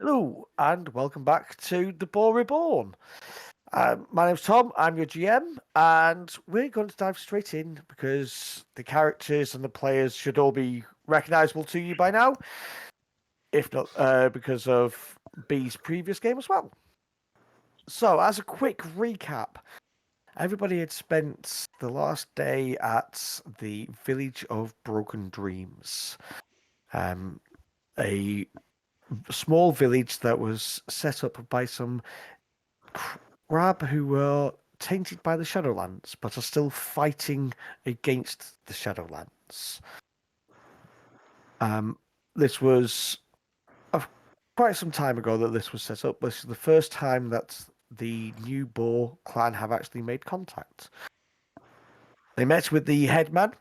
Hello, and welcome back to the Boar Reborn. My name's Tom, I'm your GM, and we're going to dive straight in because the characters and the players should all be recognisable to you by now, if not because of B's previous game as well. So, as a quick recap, everybody had spent the last day at the village of Broken Dreams, a small village that was set up by some Grab who were tainted by the Shadowlands, but are still fighting against the Shadowlands. This was quite some time ago that this was set up. This is the first time that the new Boar Clan have actually made contact. They met with the headman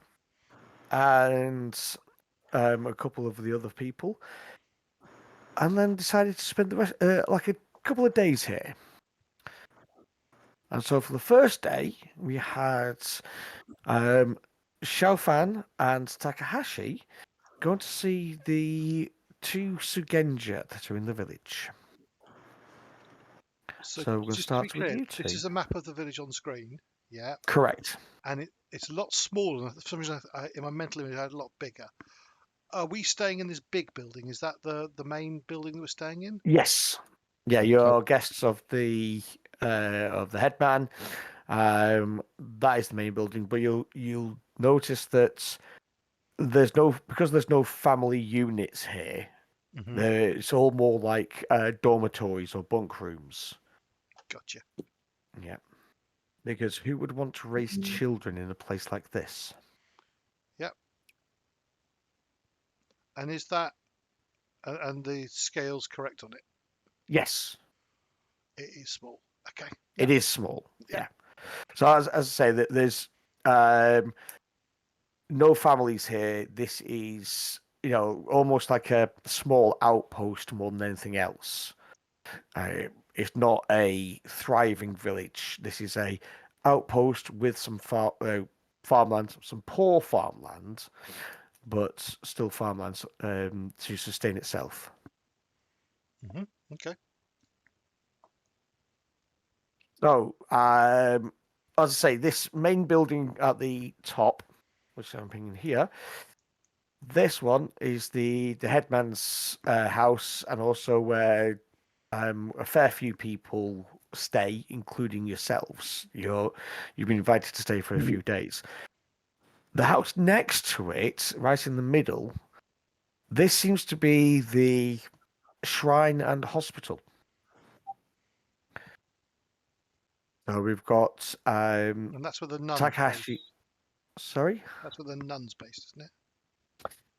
and a couple of the other people, and then decided to spend the rest, like a couple of days here. And so for the first day, we had Xiaofan and Takahashi going to see the two Shugenja that are in the village. So we're going to just to be start with clear, you two. this is a map of the village on screen, yeah, Correct. and it's a lot smaller. For some reason, in my mental image, I had a lot bigger. Are we staying in this big building? Is that the main building that we're staying in? Yes. Yeah, you're guests of the headman. That is the main building, but you'll notice that there's no family units here. Mm-hmm. It's all more like dormitories or bunk rooms. Gotcha. Yeah. Because who would want to raise children in a place like this? Yep. And is that and the scale's correct on it? Yes, It is small. Okay. it is small. Yeah. Yeah. So as I say, that there's no families here. This is almost like a small outpost more than anything else. It's not a thriving village. This is a outpost with some farmland, some poor farmland, but still farmland to sustain itself. Mm-hmm. Okay. So, as I say, this main building at the top, which I'm pinging here, this one is the headman's house, and also where a fair few people stay, including yourselves. You've been invited to stay for a few days. The house next to it, right in the middle, this seems to be the shrine and hospital. So we've got And that's where the nun. Takahashi. Sorry? That's where the nun's based, isn't it?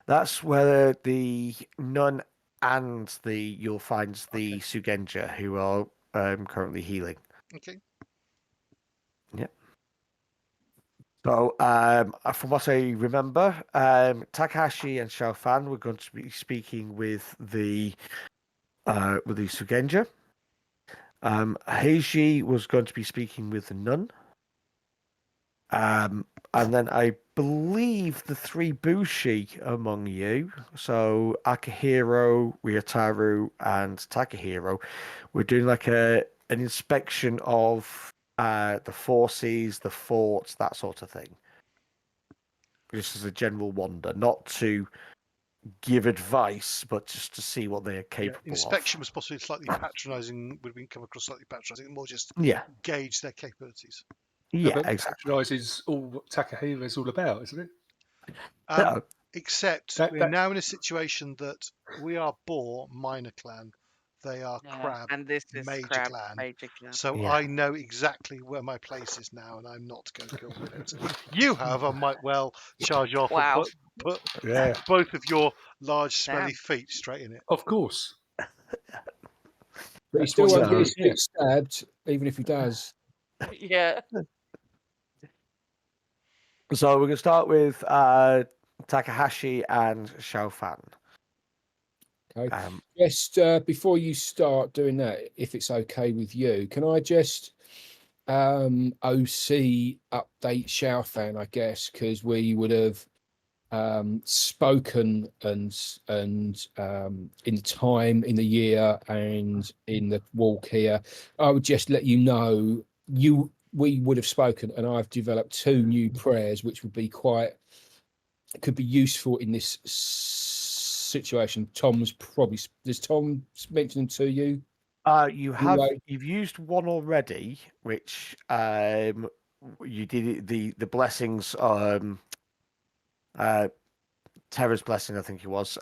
That's where the nun and you'll find the Shugenja who are currently healing. Okay. Yep. So, from what I remember, Takahashi and Xiaofan were going to be speaking with the Shugenja. Heichi was going to be speaking with the nun. And then I believe the three Bushi among you, so Akihiro, Ryutao, and Takahiro, were doing like an inspection of the forces, the forts, that sort of thing. Just as a general wonder, not to give advice, but just to see what they are capable Inspection of. was possibly slightly patronising. Would have been come across slightly patronising. More just gauge their capabilities. Yeah, but exactly. Patronise is all what Takahiro is all about, isn't it? Except we're now in a situation that we are Boar minor clan, they are Crab and this is major Crab clan. major clan. So I know exactly where my place is now, and I'm not going to go with it. You, however, might well charge off and put both of your large smelly feet straight in it. Of course. But he still won't get his feet stabbed, even if he does. Yeah. So we're going to start with Takahashi and Xiaofan. Okay. Just before you start doing that, if it's okay with you, can I just OC update Xiaofan, I guess, because we would have spoken and in the time, in the year, and in the walk here, I would just let you know we would have spoken, and I've developed 2 new prayers which would be could be useful in this situation. Does Tom mention them to you? You've used one already, which you did the blessings, Terra's blessing, I think it was,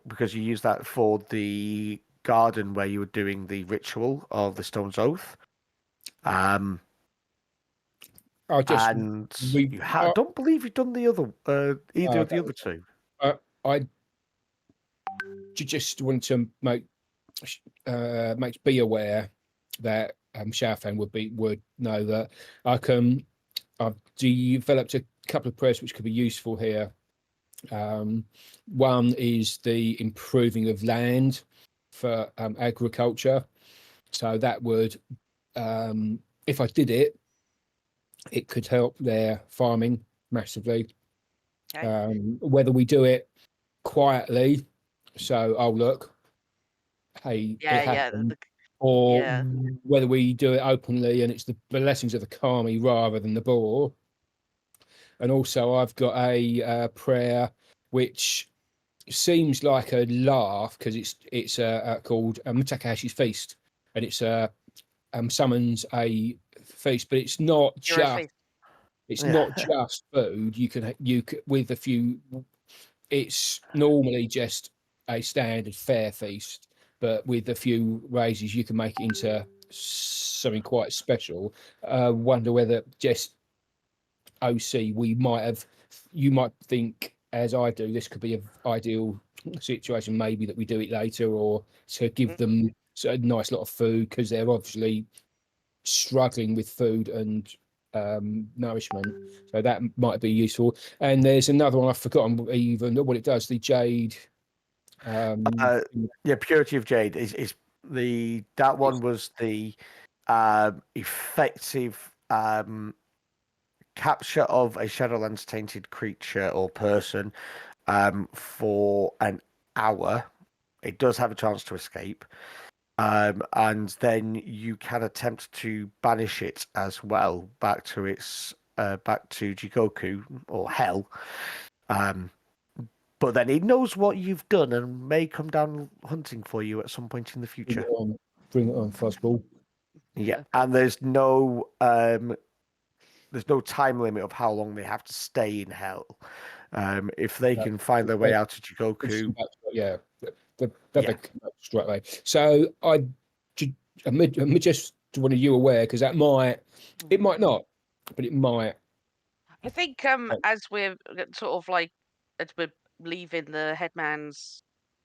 because you used that for the garden where you were doing the ritual of the Stone's Oath. I don't believe you've done the other either of the other 2. I just want to make be aware that Xiaofan would know that I've developed a couple of prayers which could be useful here. One is the improving of land for agriculture. So that would, if I did it, it could help their farming massively. Okay. Whether we do it quietly, so look, hey, it happened, or whether we do it openly and it's the blessings of the kami rather than the boar. And also, I've got a prayer which seems like a laugh because it's called Takahashi's Feast, and it's summons a feast, but it's not just not just food. You can with a few. It's normally just a standard fare feast, but with a few raises, you can make it into something quite special. Wonder whether just OC you might think, as I do, this could be an ideal situation, maybe that we do it later, or to give them a nice lot of food because they're obviously struggling with food and nourishment. So that might be useful. And there's another one I've forgotten even what it does. The jade. Purity of Jade is that one was the effective capture of a Shadowlands tainted creature or person for an hour. It does have a chance to escape. And then you can attempt to banish it as well back to Jikoku or Hell. But then he knows what you've done and may come down hunting for you at some point in the future. Bring it on, Fuzzball. Yeah, and there's no time limit of how long they have to stay in Hell. If they can find their way out of Jikoku, they'll straight away. So I just wanted you aware because it might not, but it might. I think as we're sort of like as we're leaving the headman's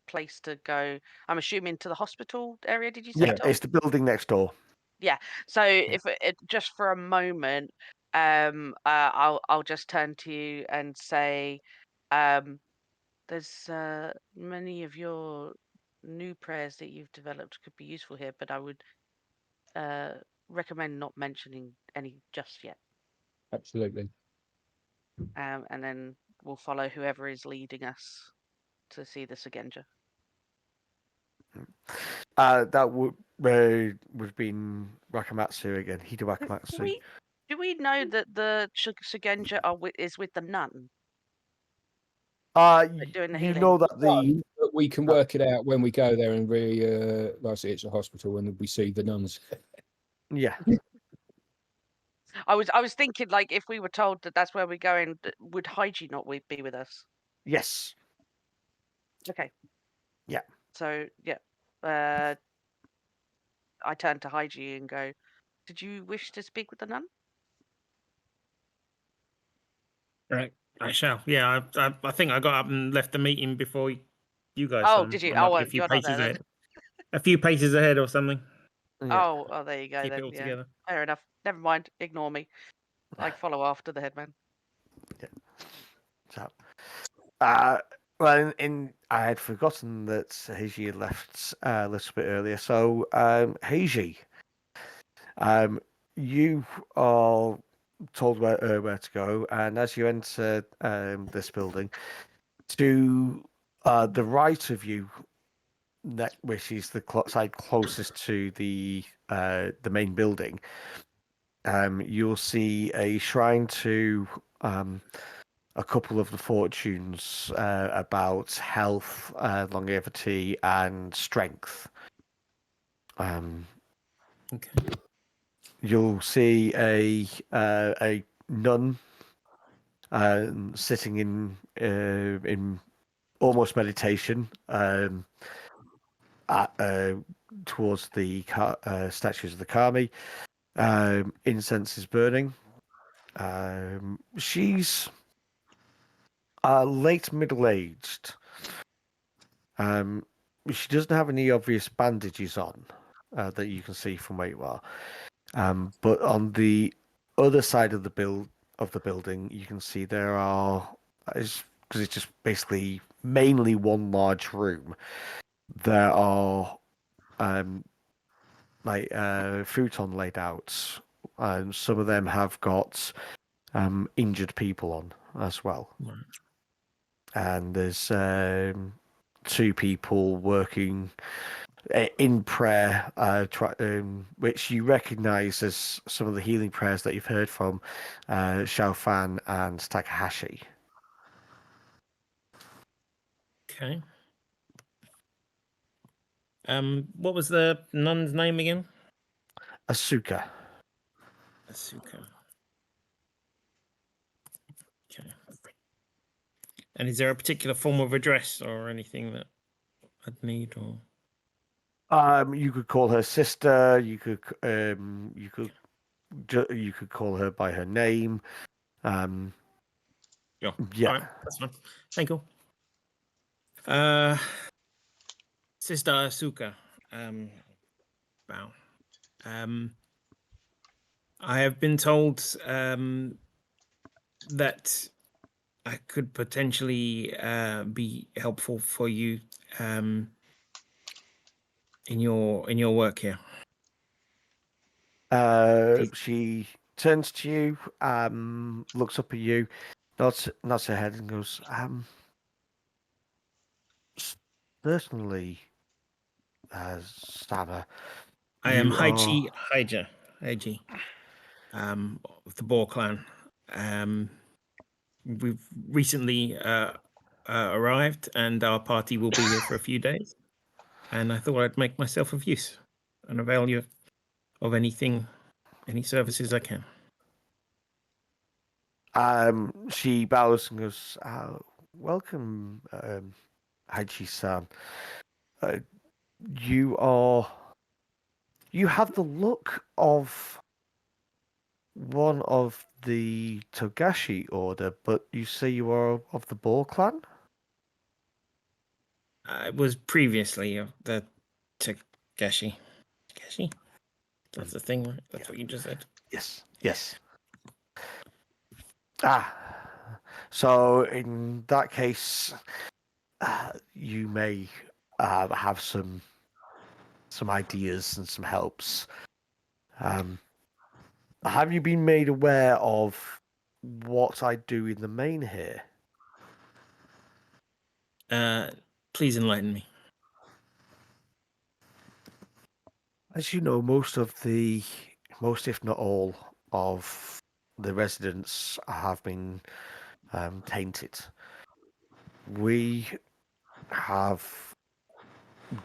place to go, I'm assuming to the hospital area. Did you say? Yeah, Tom? it's the building next door. Yeah. So if just for a moment, I'll just turn to you and say, there's many of your new prayers that you've developed could be useful here, but I would recommend not mentioning any just yet. Absolutely. And then we'll follow whoever is leading us to see the Shugenja. That would have been Wakamatsu again. Hida Wakamatsu. Do we know that the Shugenja is with the nun? Doing the you healing? know that but we can work it out when we go there and it's a hospital and we see the nuns. Yeah. I was thinking, like, if we were told that that's where we're going, would Heichi not be with us? Yes. Okay. Yeah. So yeah, I turn to Heichi and go, "Did you wish to speak with the nun?" Right, I shall. Yeah, I think I got up and left the meeting before you guys. Oh, did you? I might be A few paces ahead. A few paces ahead or something. Yeah. Oh, there you go. Keep then. it all together. Fair enough. Never mind. Ignore me. I follow after the headman. Yeah. So, well, I had forgotten that Heichi had left a little bit earlier. So, Heichi, you are told where to go, and as you enter this building, to the right of you, which is the side closest to the main building, you'll see a shrine to a couple of the fortunes about health, longevity, and strength. Okay. You'll see a nun sitting in almost meditation towards the statues of the kami. Incense is burning. She's late middle-aged. She doesn't have any obvious bandages on that you can see from where you are. But on the other side of the building, you can see there are, because it's just basically mainly one large room. There are futon laid out, and some of them have got injured people on as well. Right. And there's 2 people working in prayer, which you recognize as some of the healing prayers that you've heard from Xiaofan and Takahashi. Okay. What was the nun's name again? Asuka. Asuka. Okay. And is there a particular form of address or anything that I'd need, or? You could call her sister. You could call her by her name. Yeah. Yeah. All right, that's fine. Thank you. Sister Asuka. Wow. I have been told that I could potentially be helpful for you in your work here. She turns to you, looks up at you, nods her head, and goes, certainly, Stammer. I am You Heichi Heichi, of the Boar Clan. We've recently arrived, and our party will be here for a few days. And I thought I'd make myself of use and avail you of any services I can. She bows and goes, welcome, Heichi-san. You have the look of one of the Togashi order, but you say you are of the Boar Clan? I was previously of the Takahashi. Takahashi? That's the thing, right? That's what you just said. Yes. So in that case, you may have some ideas and some helps. Have you been made aware of what I do in the main here? Please enlighten me. As you know, most, if not all, of the residents have been tainted. We have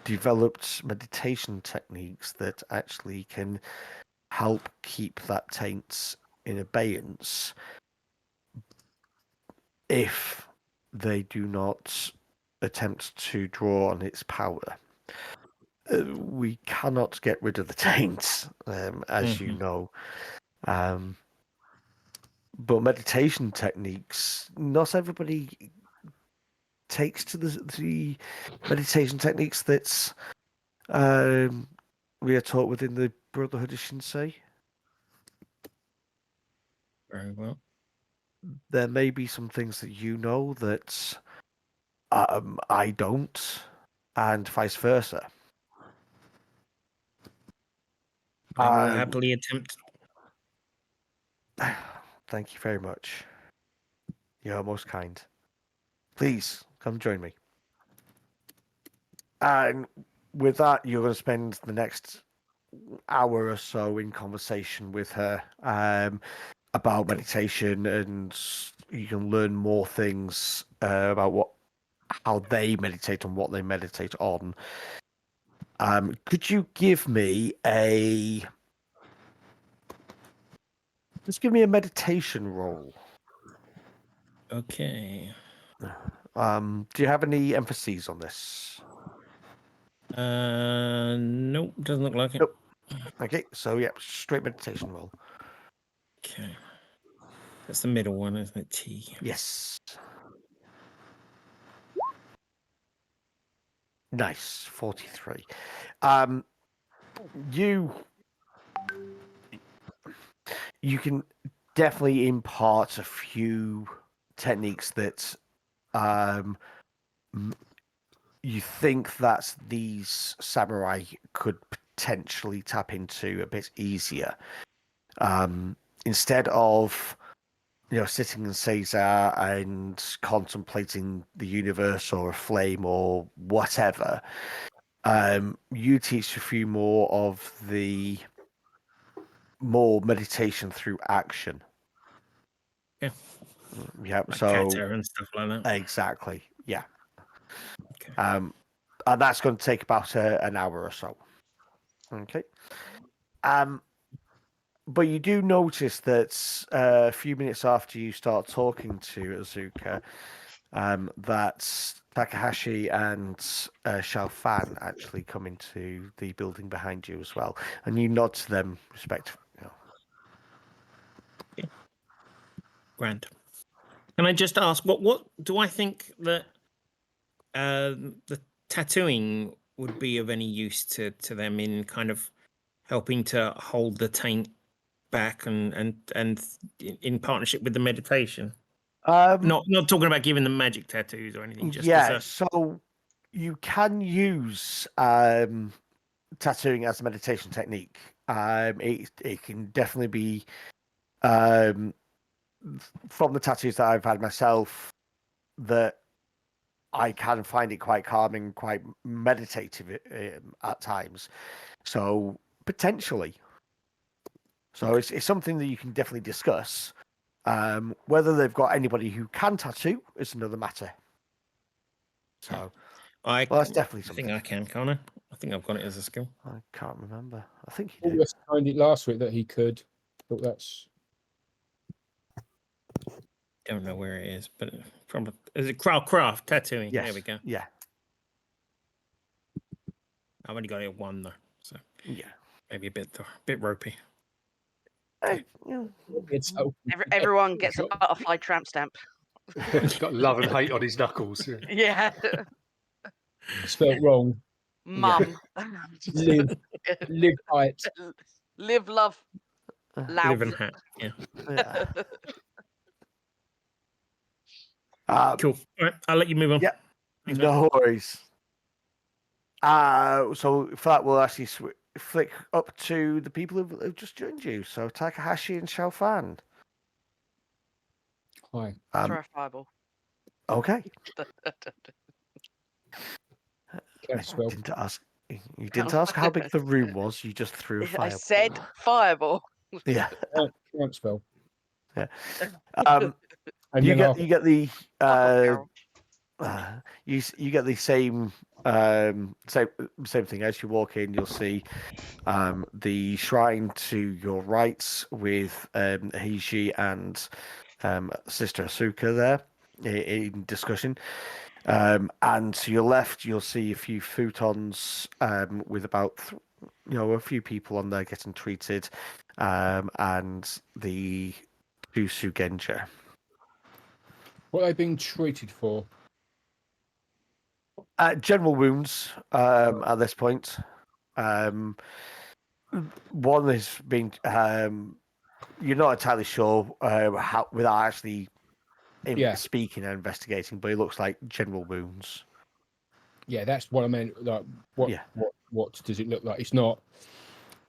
developed meditation techniques that actually can help keep that taint in abeyance if they do not attempt to draw on its power. We cannot get rid of the taints, as you know. But meditation techniques, not everybody takes to the meditation techniques that we are taught within the Brotherhood of Shinsei. Very well. There may be some things that you know that I don't, and vice versa. I will happily attempt. Thank you very much. You're most kind. Please come join me. And with that, you're going to spend the next hour or so in conversation with her about meditation, and you can learn more things about how they meditate and what they meditate on. Could you give me just give me a meditation roll? Okay. Do you have any emphases on this? Nope, doesn't look like it. Nope. Okay, so yeah, straight meditation roll. Okay. That's the middle one, isn't it? T. Yes. Nice, 43. You can definitely impart a few techniques that you think that these samurai could potentially tap into a bit easier. Instead of sitting in Caesar and contemplating the universe or a flame or whatever, you teach a few more of the more meditation through action. Yeah. Yeah. Like So kata and stuff like that. exactly. Yeah. Okay. And that's going to take about an hour or so. Okay. But you do notice that a few minutes after you start talking to Azuka, that Takahashi and Xiaofan actually come into the building behind you as well, and you nod to them respectfully. Yeah. Grand. Can I just ask, what do I think that the tattooing would be of any use to them in kind of helping to hold the taint back and in partnership with the meditation? Not talking about giving them magic tattoos or anything. Just So you can use tattooing as a meditation technique. It can definitely be from the tattoos that I've had myself, that I can find it quite calming, quite meditative at times. So potentially. So it's something that you can definitely discuss. Whether they've got anybody who can tattoo is another matter. So that's definitely something. I think I can, can't I? I think I've got it as a skill. I can't remember. I think he Paul did. was behind it last week that he could, but that's Don't know where it is, but is it craft tattooing? Yes. There we go. Yeah. I've only got it at 1 though, so Yeah. maybe a bit ropey. it's Everyone gets a butterfly tramp stamp. He's got love and hate on his knuckles. Yeah. spelled wrong. Mum. Live height. Live, love, loud. Live and hat. Yeah. Cool. All right, I'll let you move on. Yeah. Thanks, No worries. So for that, we'll actually flick up to the people who've just joined you. So Takahashi and Xiaofan. Hi. Throw a fireball. Okay. Well. You didn't ask how big the room was. You just threw a fireball. I said fireball. Yeah. Can't spell. Yeah. And you then get the you get the same thing as you walk in. You'll see the shrine to your right with Heichi and Sister Asuka there in discussion. And to your left, you'll see a few futons with about a few people on there getting treated, and the two Shugenja. What are they being treated for? General wounds at this point. One has been. You're not entirely sure how, without actually speaking and investigating, but it looks like general wounds. Yeah, that's what I meant. Like, what does it look like? It's not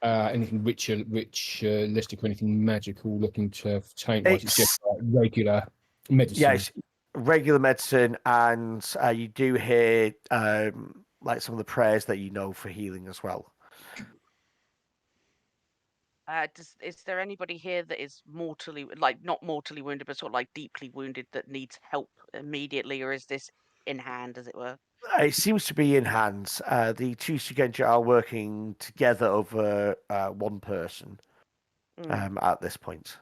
anything ritualistic or anything magical looking to taint? It's just like regular medicine. Yeah, it's regular medicine, and you do hear like some of the prayers that you know for healing as well. Is there anybody here that is mortally, like not mortally wounded, but sort of like deeply wounded that needs help immediately, or is this in hand, as it were? It seems to be in hands. The two Shugenja are working together over one person at this point.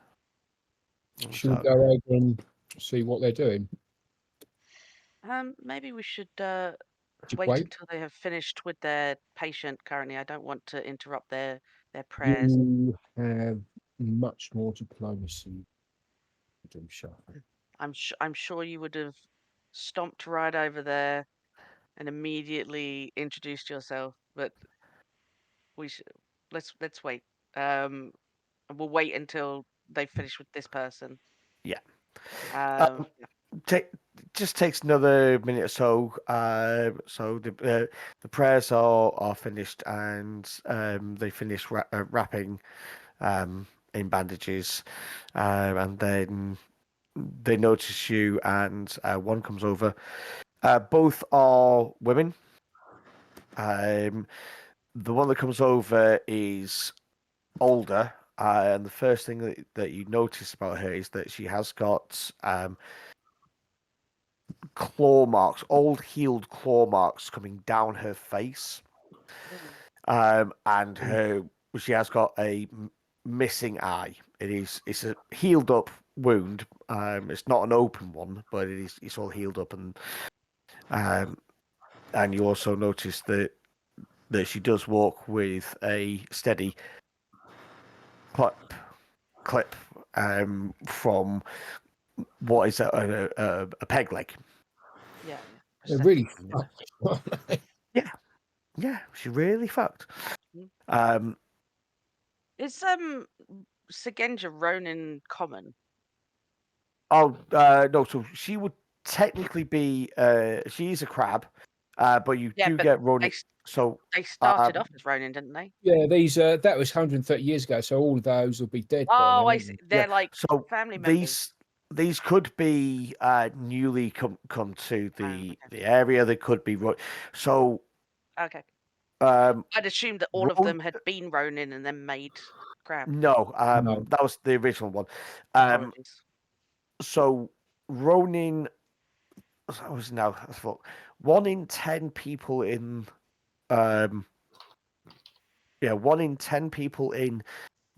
Should we go over and see what they're doing? Maybe we should wait until they have finished with their patient currently. I don't want to interrupt their prayers. You have much more diplomacy. I'm sure you would have stomped right over there and immediately introduced yourself, but we should let's wait. We'll wait until they finish with this person. Yeah. Yeah. Just takes another minute or so. So the prayers are finished, and they finish wrapping in bandages, and then they notice you, and one comes over. Both are women. The one that comes over is older, and the first thing that you notice about her is that she has got claw marks, old healed claw marks coming down her face, and she has got a missing eye. It's a healed up wound. It's not an open one, but it's all healed up, and you also notice that she does walk with a steady clip from what is a peg leg. Yeah. They're really yeah, she really fucked. Is Shugenja Ronin common? Oh no, so she would technically be she is a crab, but you do get Ronin. So they started off as Ronin, didn't they? Yeah, these that was 130 years ago, so all of those will be dead. Oh, by I see. They're like family members. These could be newly come to the area. They could be so. Okay. I'd assumed that all of them had been Ronin and then made crab. No, that was the original one. Apologies. So Ronin, I was now 1 in 10 people in 1 in 10 people in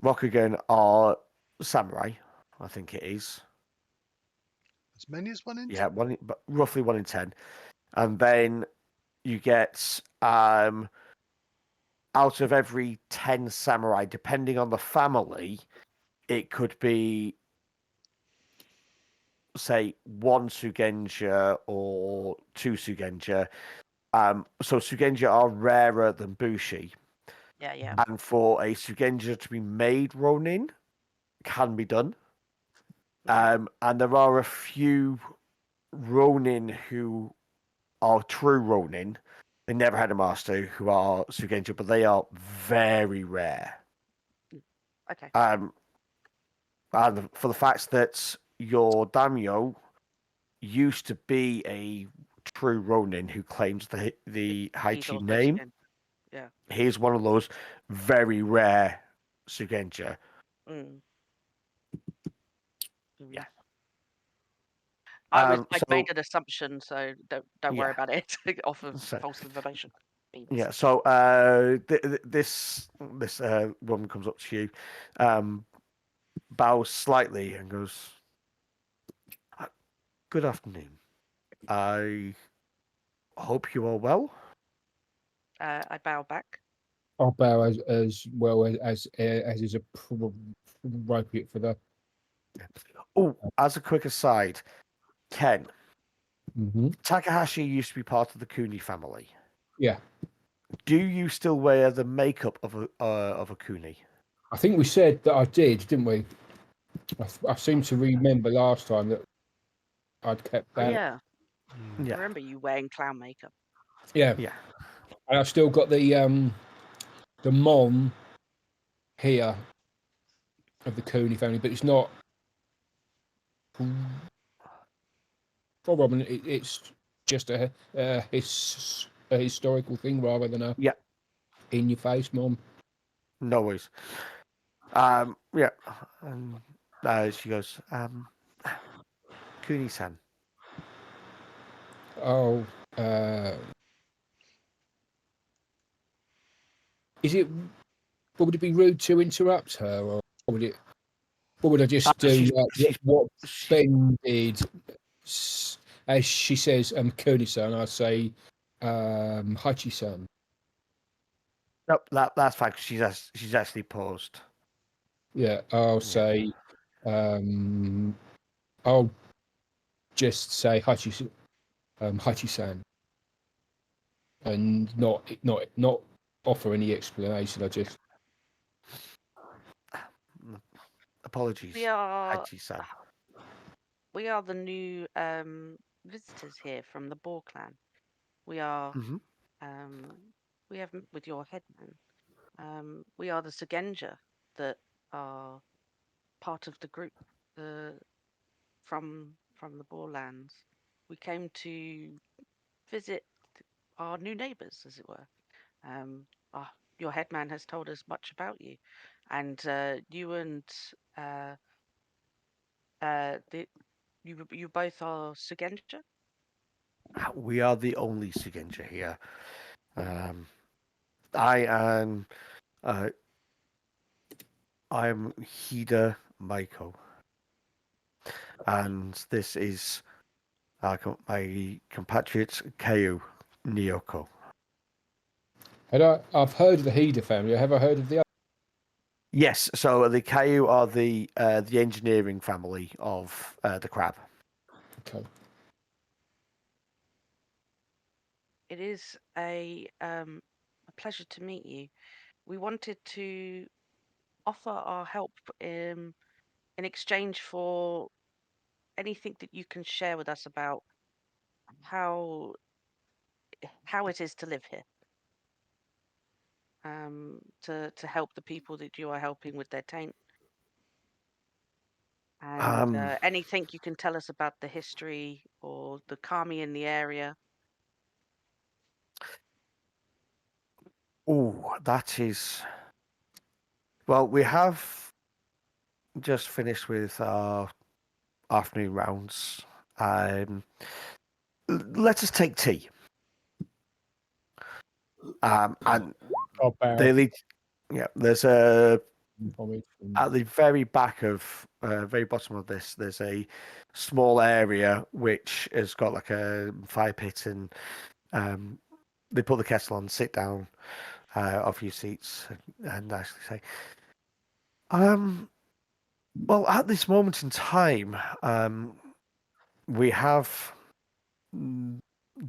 Rokugan are samurai. I think it is. As many as 1 in 10? Yeah, but roughly 1 in 10. And then you get out of every 10 samurai, depending on the family, it could be, say, 1 Shugenja or 2 Shugenja. So Shugenja are rarer than Bushi. Yeah. And for a Shugenja to be made Ronin can be done. And there are a few Ronin who are true Ronin. They never had a master who are Shugenja, but they are very rare. Okay. And for the fact that your daimyo used to be a true Ronin who claims the Heichi name. Yeah. He's one of those very rare Shugenja. Yeah. I made an assumption, so don't worry about it. Off of false information. Yeah. So this woman comes up to you, bows slightly, and goes, "Good afternoon. I hope you are well." I bow back. I'll bow as well as is appropriate for the. Oh, as a quick aside, Ken, Takahashi used to be part of the Kuni family. Yeah. Do you still wear the makeup of a Kuni? I think we said that I did, didn't we? I seem to remember last time that I'd kept that. Yeah. I remember you wearing clown makeup. Yeah. And I've still got the mon here of the Cooney family, but it's not. Robin, it's just a historical thing rather than a in your face, Mom. No worries. Yeah, and she goes, Cooney-san. Oh, is it? Would it be rude to interrupt her, or would it? What would I just do? What Ben did, as she says, Cooney-san, I say, Heichi-san. Nope, that's fine. Cause she's actually paused. Yeah, I'll say, I'll just say Heichi-san, and not offer any explanation. I just apologies. We are Heichi-san. We are the new visitors here from the Boar Clan. We are we have with your headman. We are the Shugenja that are part of the group from the Boarlands. We came to visit our new neighbours, as it were. Your headman has told us much about you, and you and you both are Shugenja. We are the only Shugenja here. I am Hida Maiko, and this is my compatriot Keiu Nyoko. I've heard of the Hida family. Have I heard of the other? Yes, so the Keiu are the engineering family of the crab. Okay. It is a pleasure to meet you. We wanted to offer our help in exchange for anything that you can share with us about how it is to live here. To help the people that you are helping with their taint. And anything you can tell us about the history or the kami in the area. Oh, that is... Well, we have just finished with our afternoon rounds. Let us take tea. And they lead... Yeah, there's a... At the very back of, very bottom of this, there's a small area which has got like a fire pit, and they put the kettle on, sit down off your seats, and actually say, well, at this moment in time, we have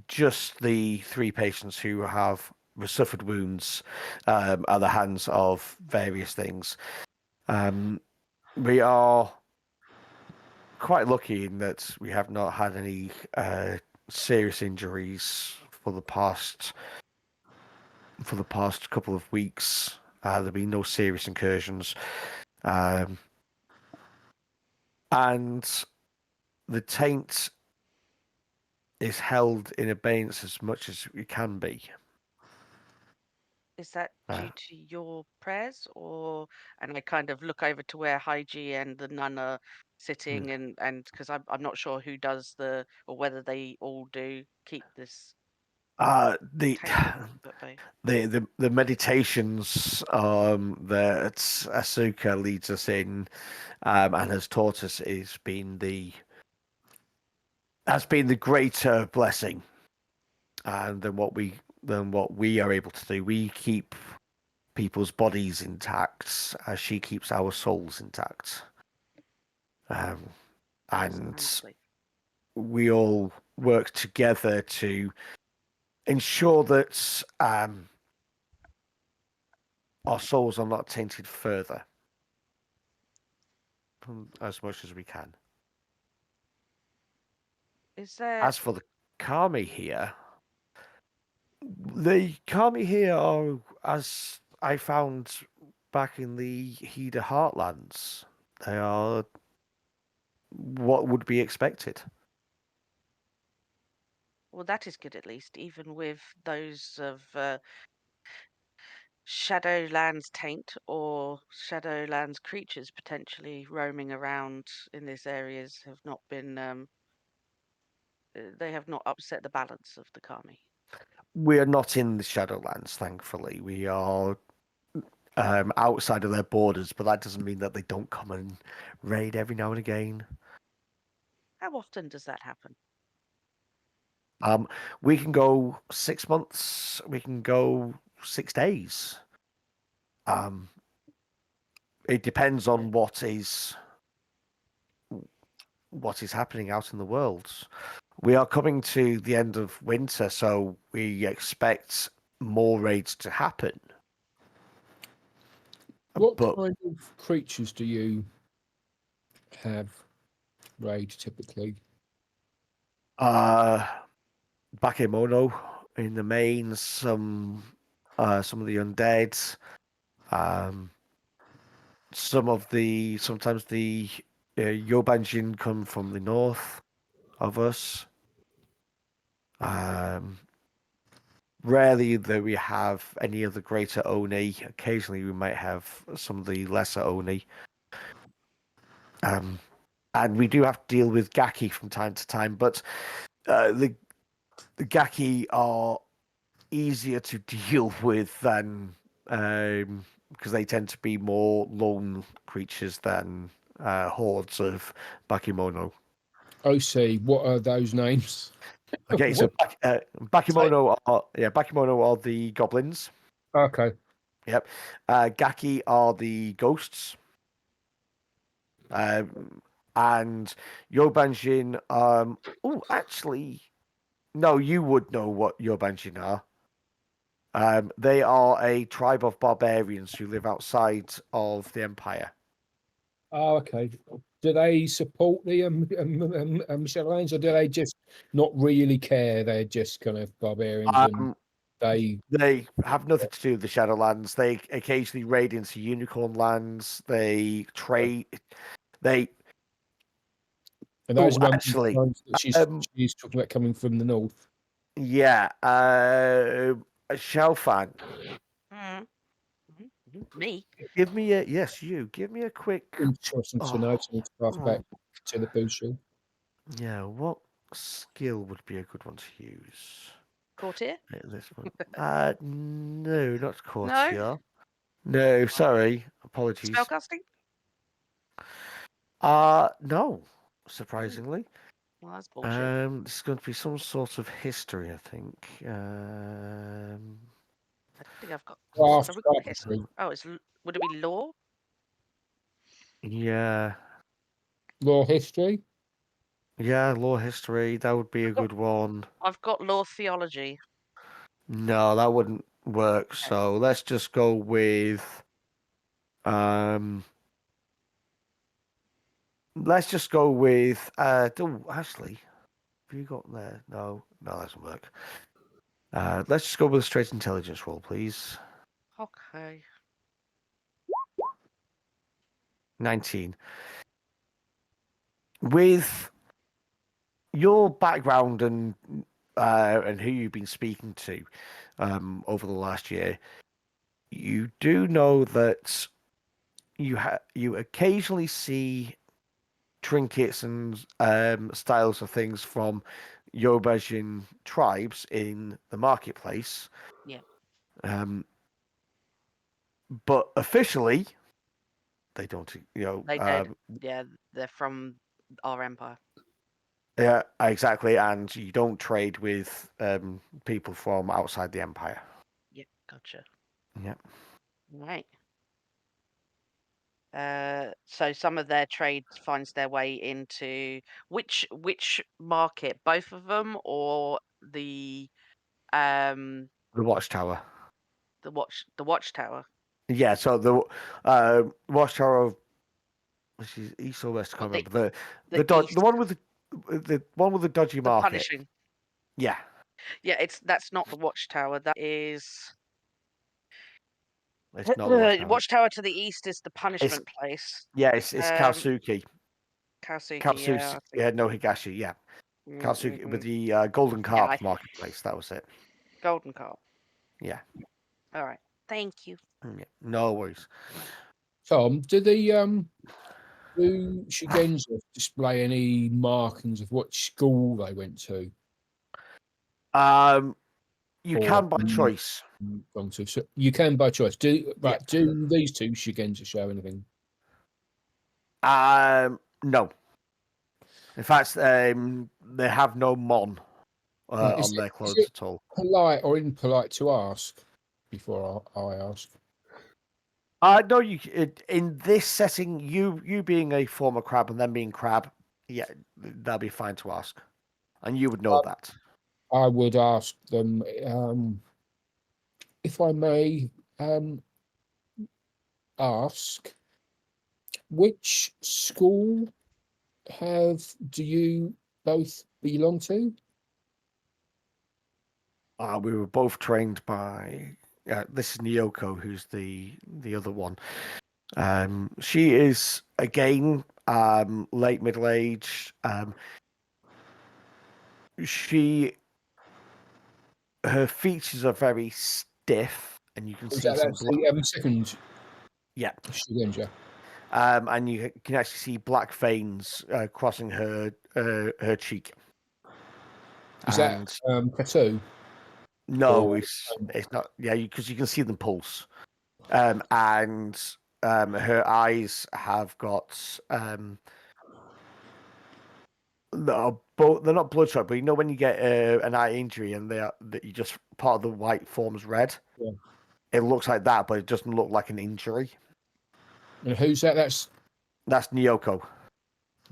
just the 3 patients who have suffered wounds at the hands of various things. We are quite lucky in that we have not had any serious injuries for the past couple of weeks. There've been no serious incursions, and the taint is held in abeyance as much as it can be. Is that due to your prayers, or? And I kind of look over to where Heichi and the nun are sitting, and because I'm not sure who does or whether they all do keep this. The meditations that Asuka leads us in and has taught us has been the greater blessing than what we are able to do. We keep people's bodies intact as she keeps our souls intact. And we all work together to ensure that our souls are not tainted further as much as we can. As for the kami here, the kami here are, as I found back in the Hida Heartlands. They are what would be expected. Well, that is good at least, even with those of Shadowlands taint or Shadowlands creatures potentially roaming around in these areas have not been. They have not upset the balance of the Kami. We are not in the Shadowlands, thankfully. We are outside of their borders, but that doesn't mean that they don't come and raid every now and again. How often does that happen? We can go 6 months. We can go 6 days. It depends on what is happening out in the world. We are coming to the end of winter, so we expect more raids to happen. What kind of creatures do you have raid typically? Bakemono in the main, some of the undead, sometimes the Yobanjin come from the north of us. Rarely do we have any of the greater Oni. Occasionally we might have some of the lesser Oni. And we do have to deal with Gaki from time to time, but the Gaki are easier to deal with than because they tend to be more lone creatures than hordes of Bakemono. I see. What are those names? Okay, so Bakemono are the goblins. Okay. Yep. Gaki are the ghosts. And Yobanjin. Actually, no, you would know what Yobanjin are. They are a tribe of barbarians who live outside of the empire. Oh, okay. Do they support the Shadowlands, or do they just not really care? They're just kind of barbarians, and they have nothing to do with the Shadowlands. They occasionally raid into Unicorn lands. They trade. And those ones that she's talking about coming from the north. Yeah, Xiaofan. Me? Give me a Give me a quick. Interesting to know. To pass back to the Bushi. Yeah, what skill would be a good one to use? Courtier? This one. No, not courtier. No? No, sorry. Apologies. Spellcasting? No, surprisingly. Well, that's bullshit. This is going to be some sort of history, I think. I think I've got. History. Oh, would it be law? Yeah. Law history? Yeah, law history. That would be a good one. I've got law theology. No, that wouldn't work. Okay. So let's just go with. Let's just go with. Actually, have you got there? No, that doesn't work. Let's just go with a straight intelligence roll, please. Okay. 19. With your background and who you've been speaking to over the last year, you do know that you occasionally see trinkets and styles of things from Yorubajan tribes in the marketplace. Yeah. But officially, they don't. They don't. Yeah, they're from our empire. Yeah, exactly. And you don't trade with people from outside the empire. Yeah, gotcha. Yeah. Right. So some of their trade finds their way into which market? Both of them, or the Watchtower. The watchtower. Yeah. So the Watchtower, which is east or west, I can't remember. The one with the dodgy market. Punishing. Yeah. Yeah, that's not the watchtower. That is. It's not the Watchtower. Watchtower to the east is the punishment place. Yeah, it's Kaosuki. Kaosuki, yeah. Yeah, no Higashi, yeah. Kaosuki with the Golden Carp marketplace. That was it. Golden Carp. Yeah. All right. Thank you. Yeah, no worries. Tom, do Shugenja display any markings of what school they went to? You can by choice. So you can by choice. Do these two Shugenja show anything? No. In fact, they have no mon on their clothes at all. Polite or impolite to ask before I ask? No, in this setting, you being a former crab and them being crab, yeah, that'll be fine to ask, and you would know that. I would ask them, if I may, ask, which school do you both belong to? We were both trained by. This is Nyoko, who's the other one. She is again late middle age. Her features are very stiff, and you can see some blood. Second. Yeah. Shugenja. And you can actually see black veins crossing her cheek. Is that tattoo? No, it's not. Yeah, because you can see them pulse, and her eyes have got they're not bloodshot, but you know when you get an eye injury and you just part of the white forms red. Yeah. It looks like that, but it doesn't look like an injury. And who's that? That's Nyoko.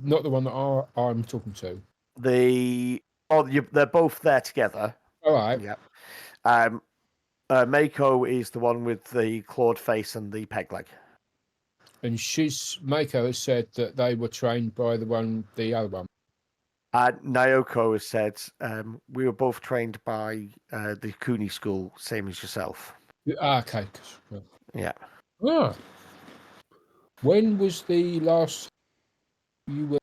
Not the one that I'm talking to. They're both there together. All right. Yeah. Mako is the one with the clawed face and the peg leg. And Mako has said that they were trained by the other one. Nyoko has said we were both trained by the Kuni school, same as yourself. Okay. Yeah. Ah. When was the last you were?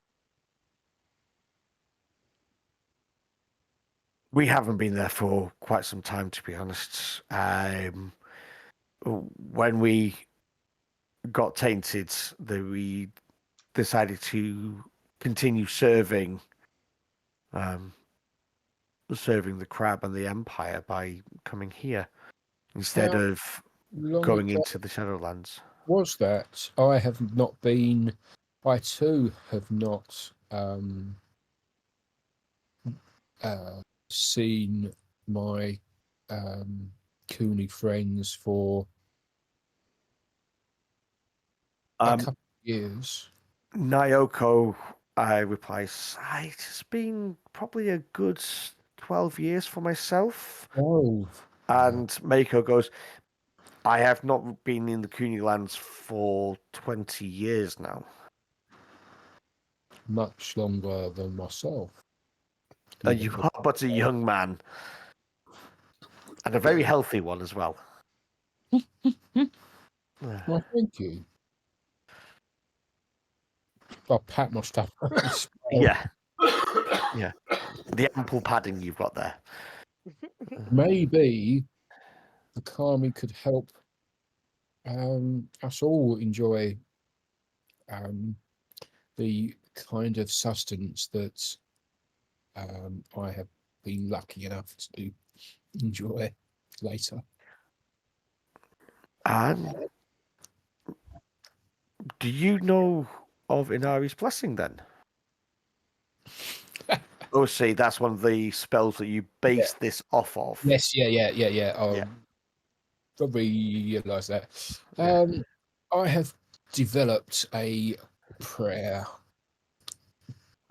We haven't been there for quite some time, to be honest. When we got tainted, we decided to continue serving the crab and the empire by coming here instead of going into the Shadowlands. Was that I have not been? I too have not seen my Cooney friends for a couple of years. Nyoko replies, it's been probably a good 12 years for myself. Oh. And Mako goes, I have not been in the Cooney lands for 20 years now. Much longer than myself. You are but a young man. And a very healthy one as well. Well, thank you. I'll pat my stuff. Yeah. Yeah. The ample padding you've got there. Maybe the Kami could help us all enjoy the kind of sustenance that I have been lucky enough to enjoy later. Do you know of Inari's blessing then? Oh, see, that's one of the spells that you base this off of. Yes, yeah. I realise that. I have developed a prayer.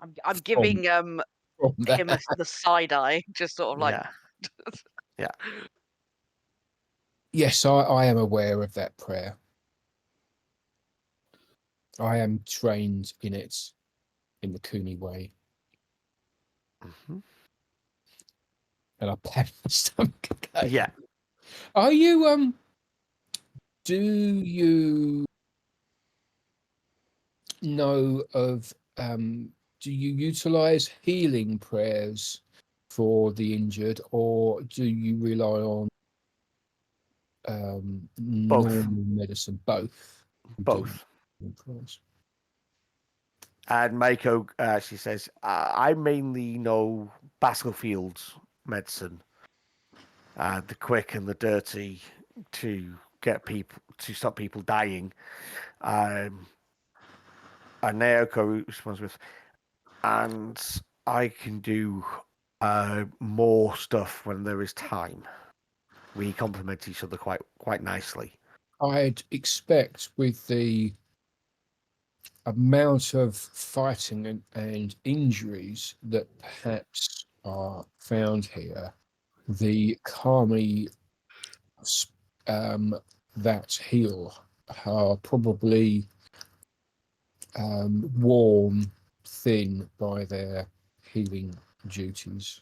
I'm giving him the side eye, just sort of like. Yeah. Yes, I am aware of that prayer. I am trained in it in the Cooney way. Mm-hmm. And I pat my stomach again. Yeah. Are you Do you know of? Do you utilize healing prayers for the injured, or do you rely on normal medicine? Both. Both. And Maiko actually says, I mainly know battlefield medicine, the quick and the dirty, to stop people dying. And Naoko responds with, and I can do more stuff when there is time. We complement each other quite nicely. I'd expect, with the amount of fighting and injuries that perhaps are found here, the kami that heal are probably worn thin by their healing duties.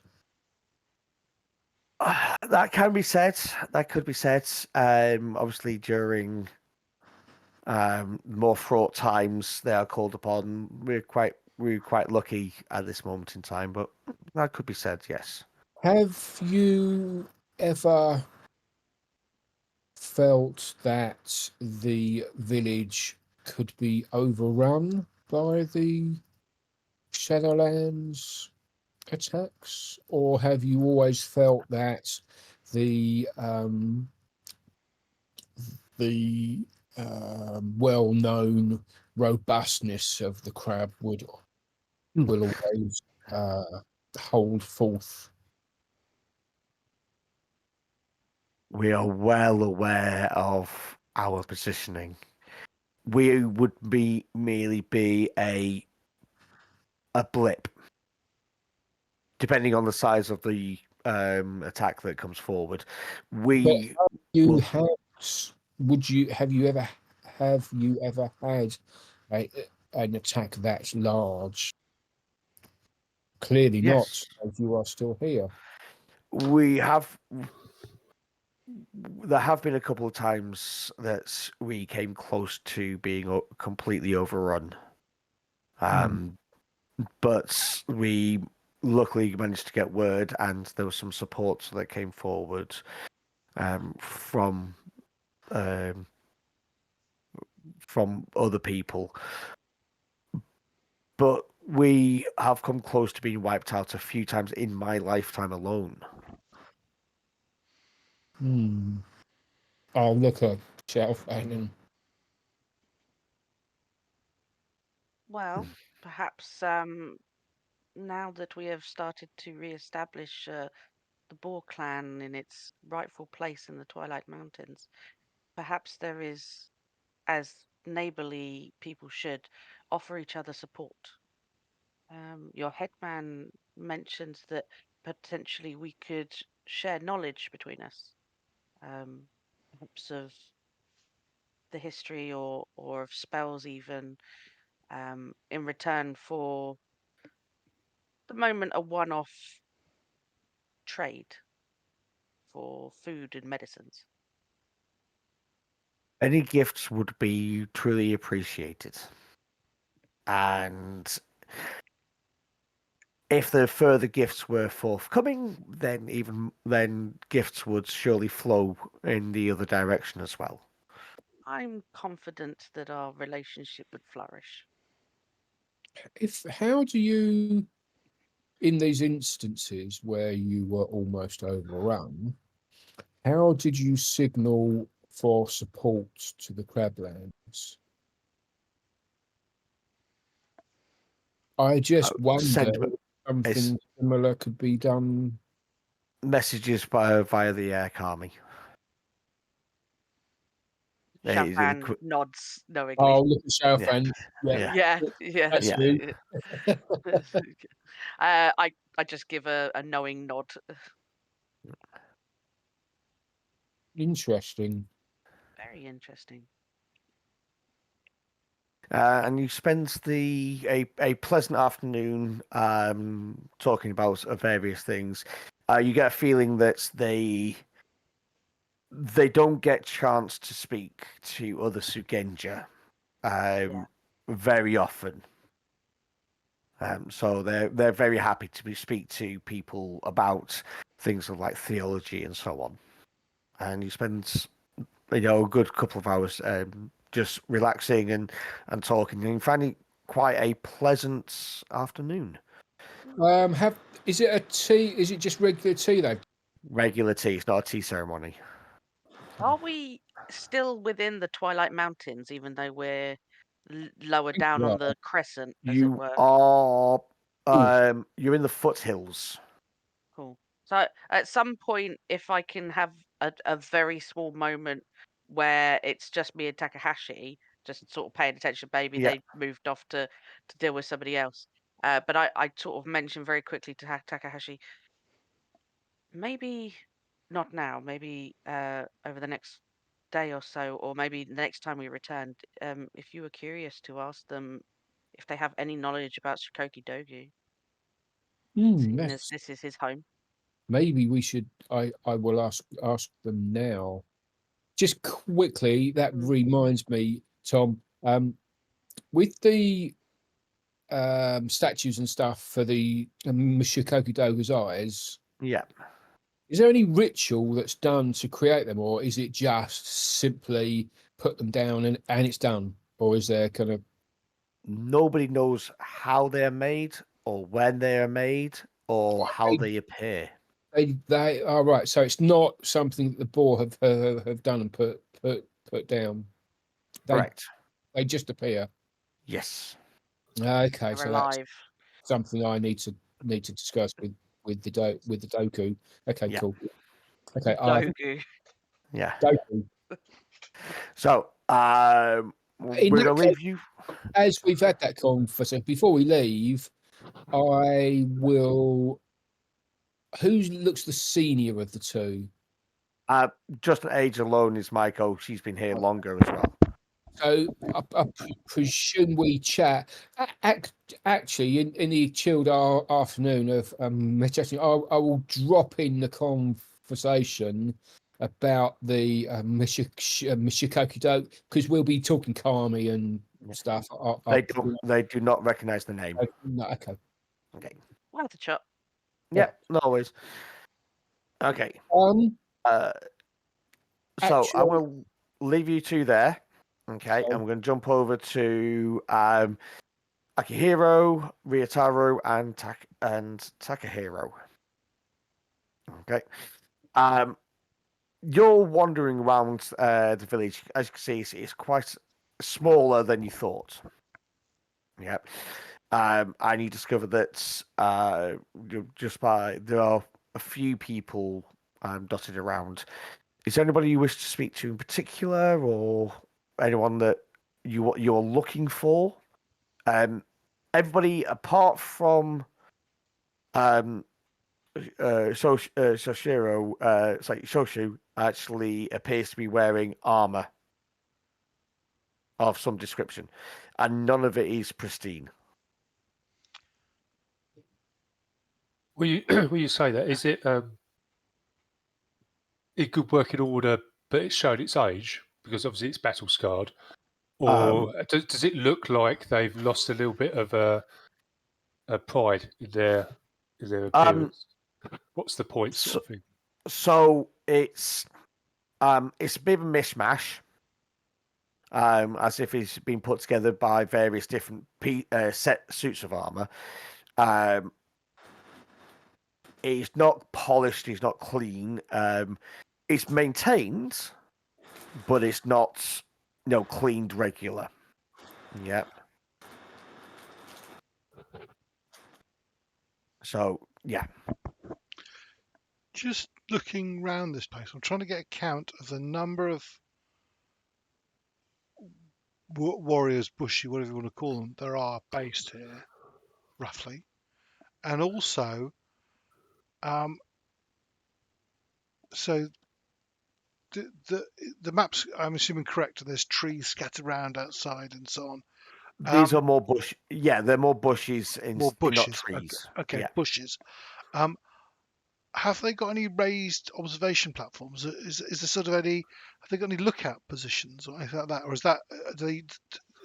That can be said. That could be said. Obviously, during more fraught times, they are called upon. We're quite lucky at this moment in time, but that could be said. Yes. Have you ever felt that the village could be overrun by the Shadowlands attacks, or have you always felt that the well-known robustness of the crab will always hold forth? We are well aware of our positioning. We would merely be a blip, depending on the size of the attack that comes forward. Have you ever had an attack that large? Clearly not, as you are still here. We have. There have been a couple of times that we came close to being completely overrun. But we luckily managed to get word, and there was some support that came forward from other people. But we have come close to being wiped out a few times in my lifetime alone. I'll look at Xiaofan. Well, perhaps now that we have started to re-establish the Boar Clan in its rightful place in the Twilight Mountains, perhaps there is, as neighborly people should, offer each other support. Your headman mentioned that potentially we could share knowledge between us, perhaps of the history or of spells even, in return for the moment a one-off trade for food and medicines. Any gifts would be truly appreciated. And if the further gifts were forthcoming, then gifts would surely flow in the other direction as well. I'm confident that our relationship would flourish. How do you, in these instances where you were almost overrun, how did you signal for support to the Crablands? I just wonder if something similar could be done. Messages via the air army. Xiaofan nods knowingly. Oh, look at Xiaofan. Yeah. That's you. I just give a knowing nod. Interesting. Very interesting. And you spend a pleasant afternoon talking about various things. You get a feeling that they don't get chance to speak to other Shugenja very often. So they're very happy to speak to people about things like theology and so on. And he spends a good couple of hours just relaxing and talking, and finding quite a pleasant afternoon. Is it a tea? Is it just regular tea though? Regular tea. It's not a tea ceremony. Are we still within the Twilight Mountains, even though we're lower down on the crescent, as it You were? are. You're in the foothills. Cool. So at some point, if I can have a very small moment where it's just me and Takahashi, just sort of paying attention, maybe they moved off to deal with somebody else. But I sort of mentioned very quickly to Takahashi, maybe not now, maybe over the next day or so, or maybe the next time we returned, if you were curious to ask them if they have any knowledge about Shikoki Dogu, seeing as this is his home. Maybe we should. I will ask them now. Just quickly, that reminds me, Tom. With the statues and stuff for the Shikoki Dogu's eyes. Yeah. Is there any ritual that's done to create them, or is it just simply put them down and it's done? Or is there kind of... Nobody knows how they're made, or when they are made, or how they appear. They are right. So it's not something that the Boar have done and put down. Correct. They just appear. Yes. Okay, They're so alive. that's something I need to discuss with the Doku. Okay, cool. Okay, Dogu. Yeah. Doku. So we're gonna leave you. As we've had that conversation before we leave, I will. Who looks the senior of the two? Just age alone is Michael. She's been here longer as well. So I presume we chat. Actually, in the chilled afternoon of chatting, I will drop in the conversation about the Shikoki Dogu, because we'll be talking Kami and stuff. They do not recognise the name. No, okay. Worth a shot. Yeah, no worries. Okay. So I'm going to leave you two there. Okay, and we're going to jump over to Akihiro, Ryutao, and Takahiro. Okay. You're wandering around the village. As you can see, it's quite smaller than you thought. Yeah. And you discover that there are a few people dotted around. Is there anybody you wish to speak to in particular, or anyone that you're looking for? Everybody apart from Shoshu actually appears to be wearing armor of some description, and none of it is pristine. Will you say that? Is it in good working order, but it showed its age because obviously it's battle scarred, or does it look like they've lost a little bit of a pride in their appearance? What's the point, sort of thing? So it's a bit of a mishmash, as if it's been put together by various different set suits of armor. It's not polished. It's not clean. It's maintained, but it's not, cleaned regular. Yep. So yeah. Just looking around this place, I'm trying to get a count of the number of warriors, Bushi, whatever you want to call them, there are based here, roughly, and also, so the maps, I'm assuming correct. There's trees scattered around outside and so on. These are more bush. Yeah, they're more bushes more bushes. not trees. Okay, yeah. bushes. have they got any raised observation platforms? Is there sort of any? Have they got any lookout positions or anything like that, or is that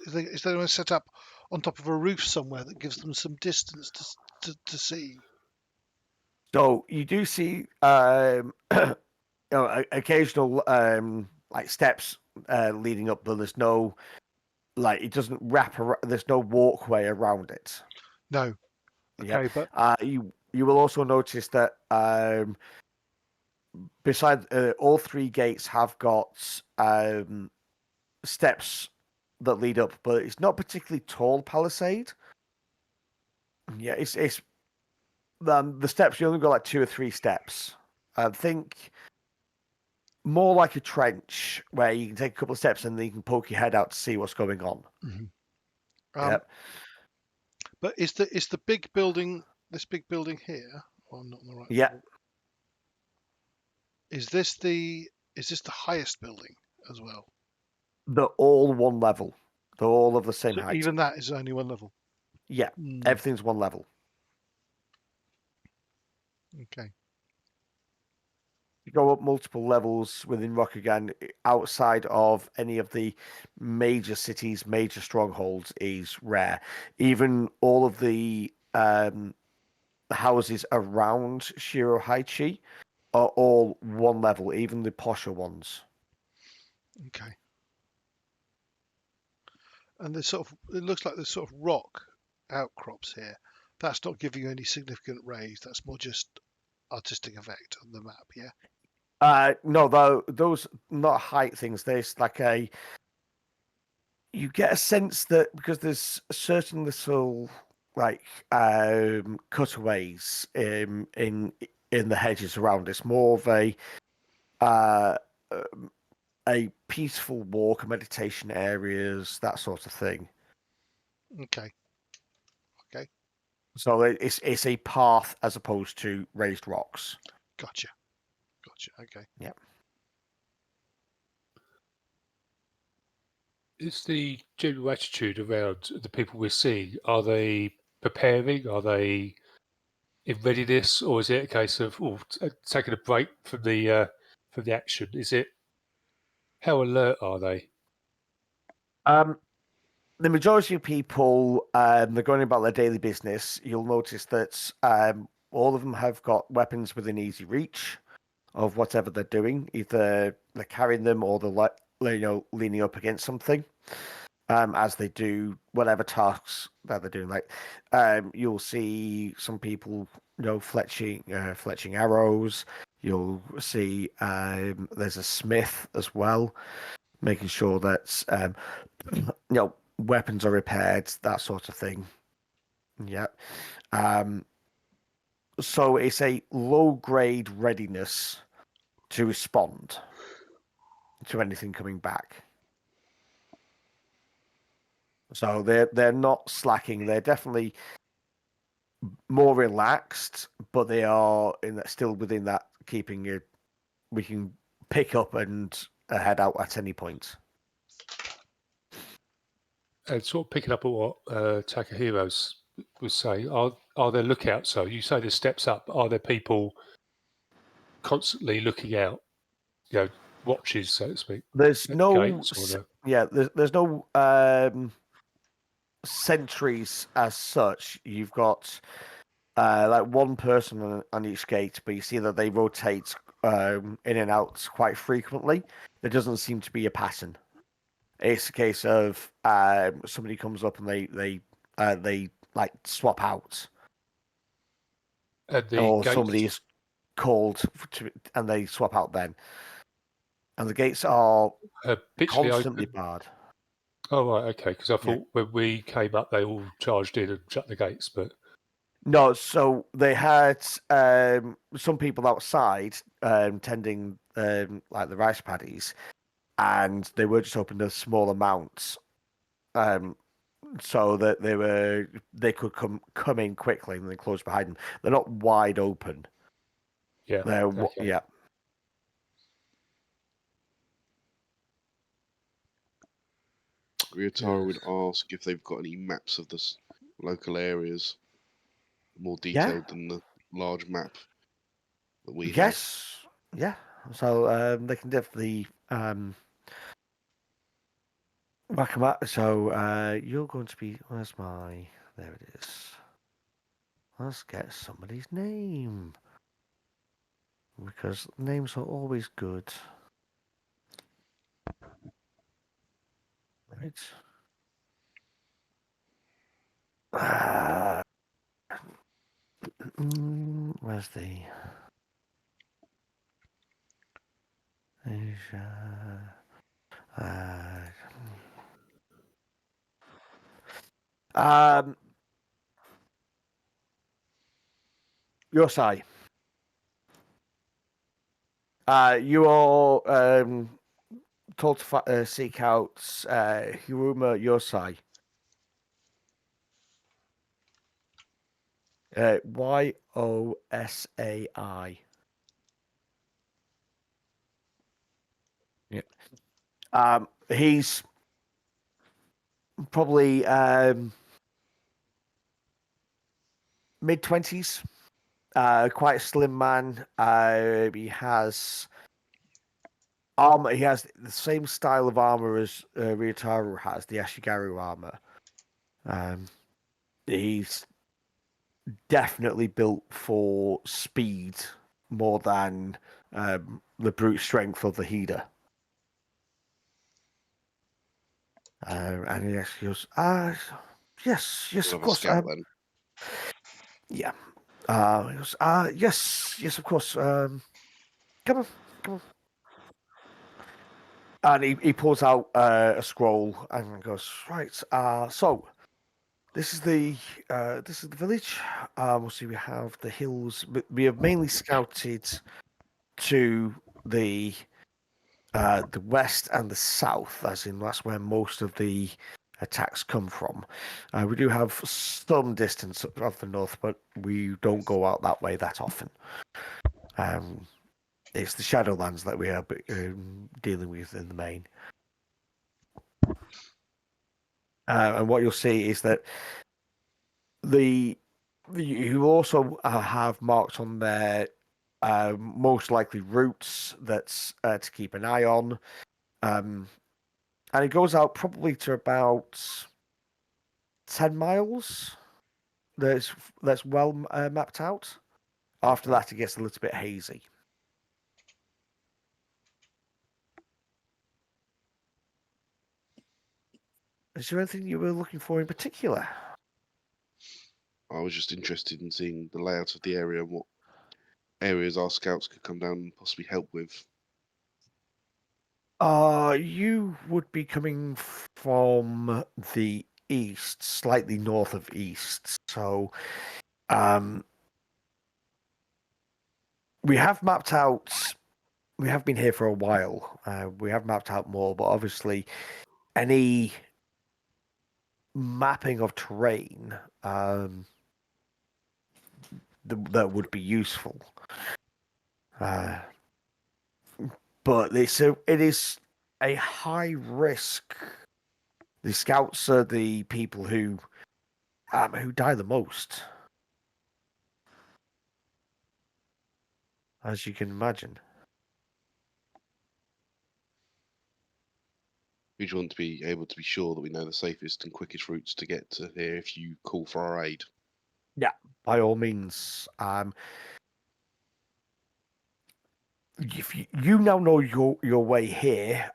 is there one set up on top of a roof somewhere that gives them some distance to see? So you do see occasional like steps leading up, but there's no it doesn't wrap around. There's no walkway around it. No. Okay, but you will also notice that beside all three gates have got steps that lead up, but it's not particularly tall palisade. Yeah, it's the steps. You only got like 2 or 3 steps. I think more like a trench where you can take a couple of steps and then you can poke your head out to see what's going on. Yep. But is the big building this big building here? Oh, I'm not on the right. Yeah. Level. Is this the highest building as well? They're all one level. They're all of the same height. Even that is only one level. Yeah, everything's one level. Okay. You go up multiple levels within Rokugan, outside of any of the major cities, major strongholds, is rare. Even all of the houses around Shirohaichi are all one level, even the posher ones. Okay. And there's it looks like there's sort of rock outcrops here. That's not giving you any significant raise. That's more just artistic effect on the map, yeah? No, those not height things. There's you get a sense that because there's certain little cutaways in the hedges around. It's more of a peaceful walk, meditation areas, that sort of thing. Okay. So it's a path as opposed to raised rocks. Gotcha. Okay. Yeah. Is the general attitude around the people we're seeing? Are they preparing? Are they in readiness, or is it a case of taking a break from the action? Is it how alert are they? The majority of people, they're going about their daily business. You'll notice that all of them have got weapons within easy reach of whatever they're doing. Either they're carrying them or they're leaning up against something as they do whatever tasks that they're doing. You'll see some people, fletching arrows. You'll see there's a smith as well, making sure that weapons are repaired, that sort of thing. Yeah. So it's a low-grade readiness to respond to anything coming back. So they're not slacking. They're definitely more relaxed, but they are still within that keeping it. We can pick up and head out at any point. And sort of picking up on what Takahiro's was saying, are there lookouts? So you say there's steps up. Are there people constantly looking out? Watches, so to speak. There's no there's no sentries as such. You've got one person on each gate, but you see that they rotate in and out quite frequently. There doesn't seem to be a pattern. It's a case of somebody comes up and they swap out, or somebody is called and they swap out then. And the gates are constantly barred. Oh, right, okay. Because I thought when we came up, they all charged in and shut the gates, but no. So they had some people outside tending the rice paddies, and they were just opened a small amounts, so that they could come in quickly and then close behind them. They're not wide open. Yeah. Yeah. Ryutao would ask if they've got any maps of the local areas, more detailed than the large map that we have? Yes. Yeah. So they can definitely whack them up. So you're going to be. Where's my? There it is. Let's get somebody's name because names are always good. Right. Where's the Asia? Your side. You are told to seek out Hiruma Yosai. Yosai. Yeah. He's probably mid-20s. Quite a slim man. He has armor. He has the same style of armor as Ryutao has, the Ashigaru armor. He's definitely built for speed more than the brute strength of the Hida. And he goes, yes, We'll of have a course. scout then. Yeah. He goes, yes, of course. Come on. And he pulls out a scroll and goes, right. So this is the village. We'll see. We have the hills. We have mainly scouted to the west and the south, as in that's where most of the attacks come from. We do have some distance of the north, but we don't go out that way that often. It's the Shadowlands that we are dealing with in the main. And what you'll see is that you also have marked on their most likely routes that's to keep an eye on. And it goes out probably to about 10 miles. That's well mapped out. After that, it gets a little bit hazy. Is there anything you were looking for in particular? I was just interested in seeing the layout of the area and what areas our scouts could come down and possibly help with. You would be coming from the east, slightly north of east. So, we have mapped out. We have been here for a while. We have mapped out more, but obviously, any mapping of terrain that would be useful. But it is a high risk. The scouts are the people who die the most, as you can imagine. We just want to be able to be sure that we know the safest and quickest routes to get to here if you call for our aid. Yeah, by all means. If you now know your way here,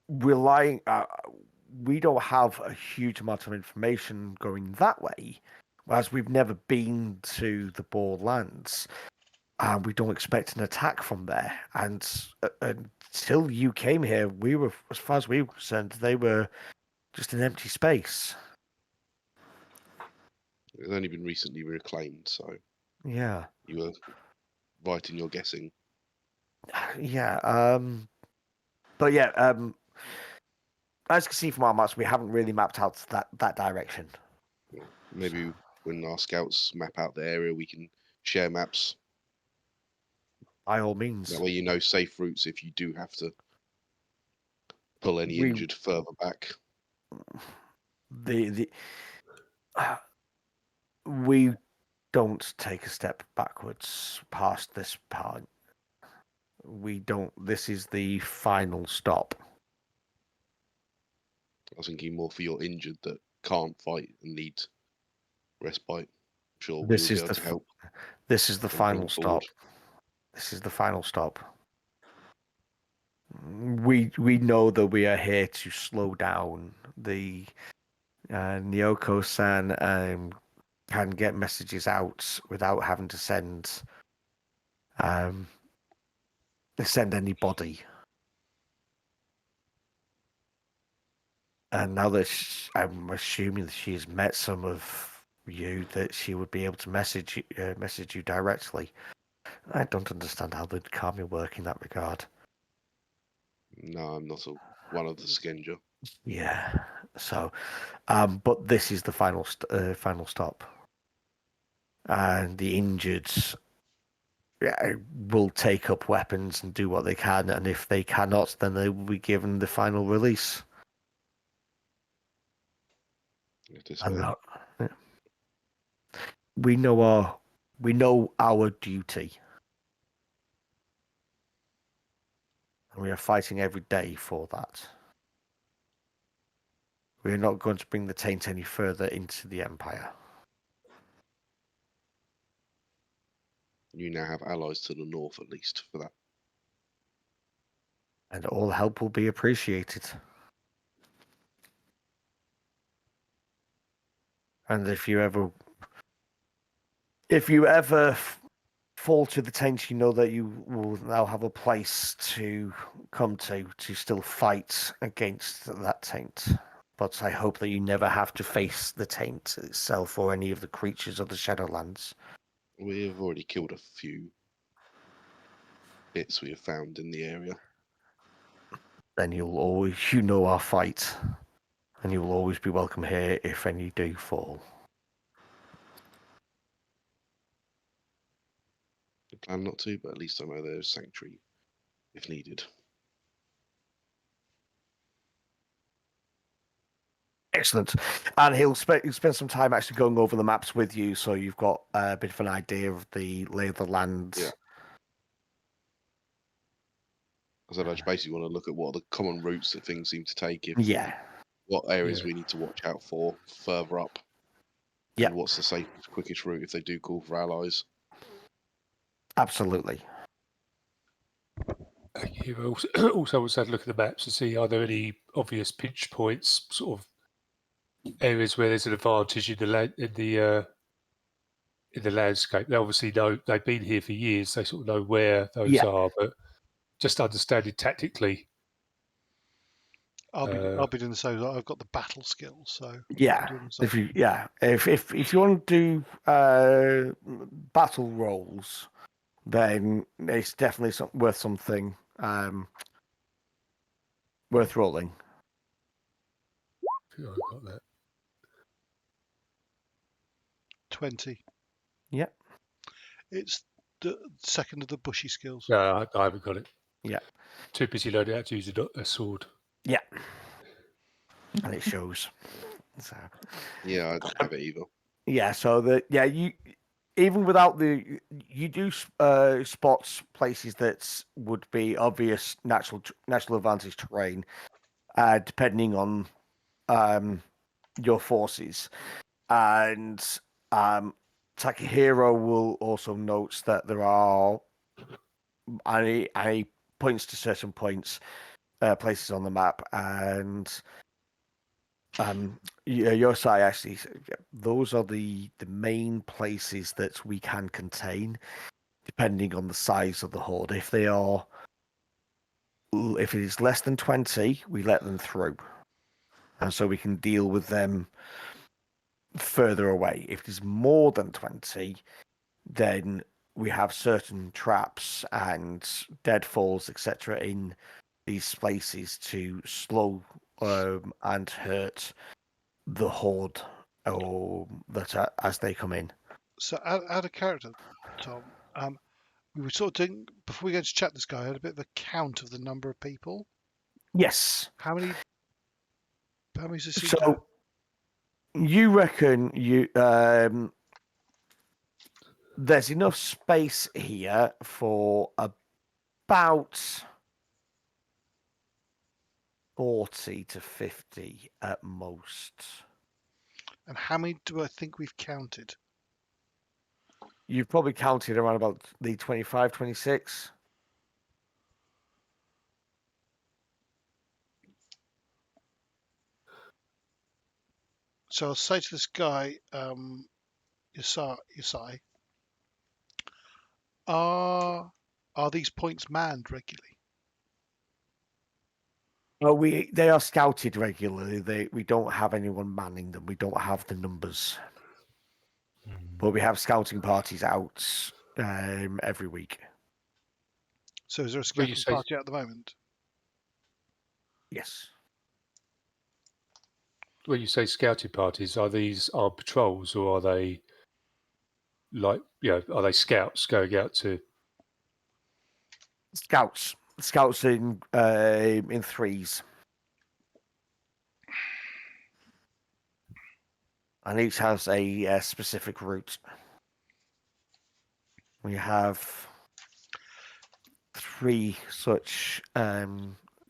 relying, we don't have a huge amount of information going that way, as we've never been to the Boar lands, and we don't expect an attack from there. And until you came here, we were, as far as we were concerned, they were just an empty space. It's only been recently reclaimed, so Yeah. you were right in your guessing. Yeah. But yeah. As you can see from our maps, we haven't really mapped out that direction. Maybe when our scouts map out the area, we can share maps. By all means. That way you know safe routes if you do have to pull any injured further back. We don't take a step backwards past this point. We don't. This is the final stop. I was thinking more for your injured that can't fight and need respite. I'm sure we This will be is able the to help. This is the and bring final forward. stop. This is the final stop. We know that we are here to slow down the Nyoko-san can get messages out without having to send anybody. And now that I'm assuming that she has met some of you, that she would be able to message you directly. I don't understand how the Kami work in that regard. No, I'm not one of the Shugenja. Yeah. So, but this is the final stop, and the injured will take up weapons and do what they can, and if they cannot, then they will be given the final release. And we know our duty, and we are fighting every day for that. We are not going to bring the taint any further into the Empire. You now have allies to the north, at least, for that. And all help will be appreciated. And if you ever fall to the taint, you know that you will now have a place to come to still fight against that taint. But I hope that you never have to face the taint itself or any of the creatures of the Shadowlands. We have already killed a few bits we have found in the area. Then you know our fight, and you will always be welcome here if any do fall. I plan not to, but at least I know there's sanctuary if needed. Excellent. And he'll spend some time actually going over the maps with you, so you've got a bit of an idea of the lay of the land. Yeah. I said I just basically want to look at what are the common routes that things seem to take. What areas we need to watch out for further up. Yeah. And what's the safest, quickest route if they do call for allies. Absolutely. You also had a look at the maps to see are there any obvious pinch points, sort of areas where there's an advantage in the landscape. They obviously know they've been here for years. They sort of know where those are, but just understanding tactically. I'll be doing the same. I've got the battle skills, so Yeah. If you want to do battle rolls, then it's definitely worth something worth rolling. I got that. 20. Yeah. It's the second of the Bushi skills. No, I haven't got it. Yeah. Too busy learning how to use a sword. Yeah. And it shows. So. Yeah, I don't have it either. Yeah. So you even without you do spot places that would be obvious natural advantage terrain, depending on your forces, and Takahiro will also note that there are any points to certain points, places on the map, and Yosai actually, those are the main places that we can contain, depending on the size of the horde. If it is less than 20, we let them through, and so we can deal with them further away. If it is more than 20, then we have certain traps and deadfalls, etc., in these places to slow and hurt the horde as they come in. So out of character, Tom, we were sort of doing, before we go to chat this guy, I had a bit of a count of the number of people. Yes. How many does it seem so you reckon there's enough space here for about 40 to 50 at most. And how many do I think we've counted? You've probably counted around about the 25, 26. So I'll say to this guy, Yasai, are these points manned regularly? Well, they are scouted regularly. We don't have anyone manning them. We don't have the numbers, but we have scouting parties out every week. So is there a When you scouting say- party at the moment? Yes. When you say scouting parties, are these armed patrols or are they are they scouts going out to? Scouts in threes, and each has a specific route. We have 3 such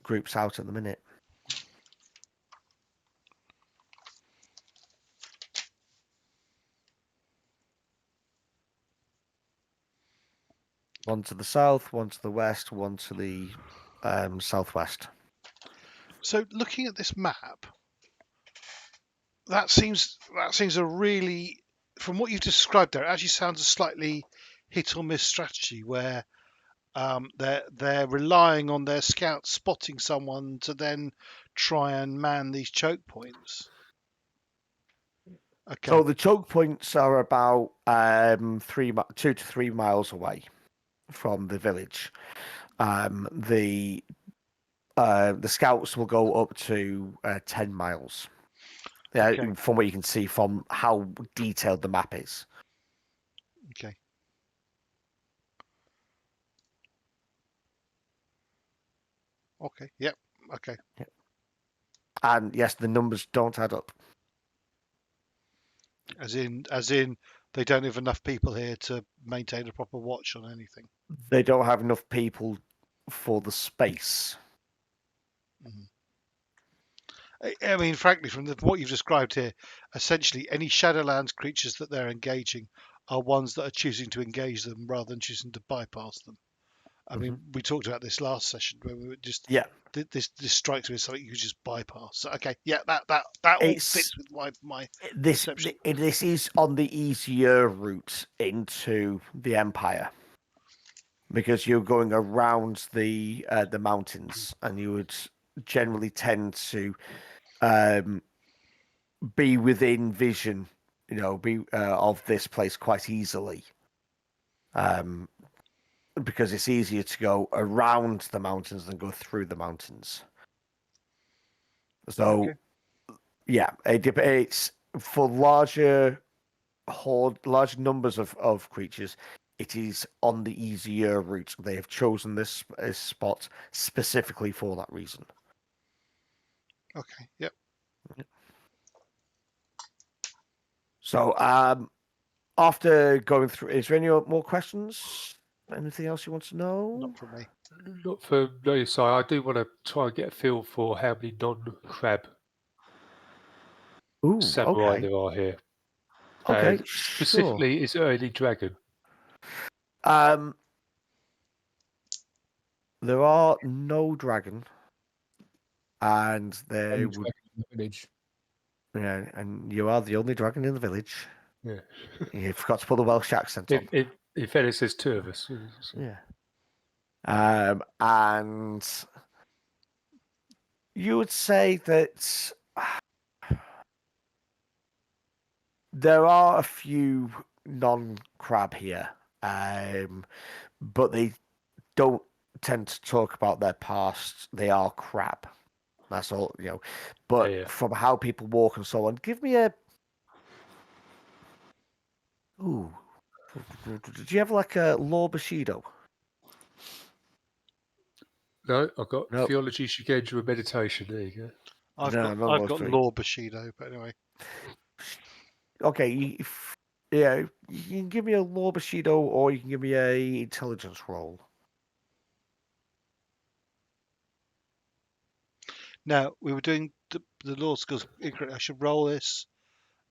groups out at the minute. One to the south, one to the west, one to the southwest. So looking at this map, that seems a really, from what you've described there, it actually sounds a slightly hit or miss strategy where they're relying on their scouts spotting someone to then try and man these choke points. Okay. So the choke points are about 2 to 3 miles away from the village. The scouts will go up to 10 miles. Okay. From what you can see from how detailed the map is. Okay. Okay. Yep. Okay. Yep. And yes, the numbers don't add up. As in, they don't have enough people here to maintain a proper watch on anything. They don't have enough people for the space. I mean, frankly, from what you've described here, essentially any Shadowlands creatures that they're engaging are ones that are choosing to engage them rather than choosing to bypass them. I mean, we talked about this last session where we were just this strikes me as something you could just bypass. So, okay, yeah, that all fits with my perception. This is on the easier route into the Empire because you're going around the mountains, and you would generally tend to be within vision, of this place quite easily. Because it's easier to go around the mountains than go through the mountains. So, yeah, it's for larger numbers of creatures. It is on the easier route. They have chosen this spot specifically for that reason. Okay. Yep. So, after going through, is there any more questions? Anything else you want to know? Not from me. Not for no side. I do want to try and get a feel for how many non-crab samurai there are here. Okay, specifically, is there any dragon? There are no dragon, and there would. In the village. Yeah, and you are the only dragon in the village. Yeah. You forgot to put the Welsh accent on. In fairness, there's 2 of us. So. Yeah. And you would say that there are a few non-crab here, but they don't tend to talk about their past. They are crab. That's all, But from how people walk and so on, give me a. Ooh. Did you have like a law Bushido? No, I've got theology, Shugenja, and meditation. There you go. I've got law Bushido, but anyway. Okay, Yeah, you can give me a Law Bushido or you can give me a intelligence roll. Now, we were doing the law skills incorrect. I should roll this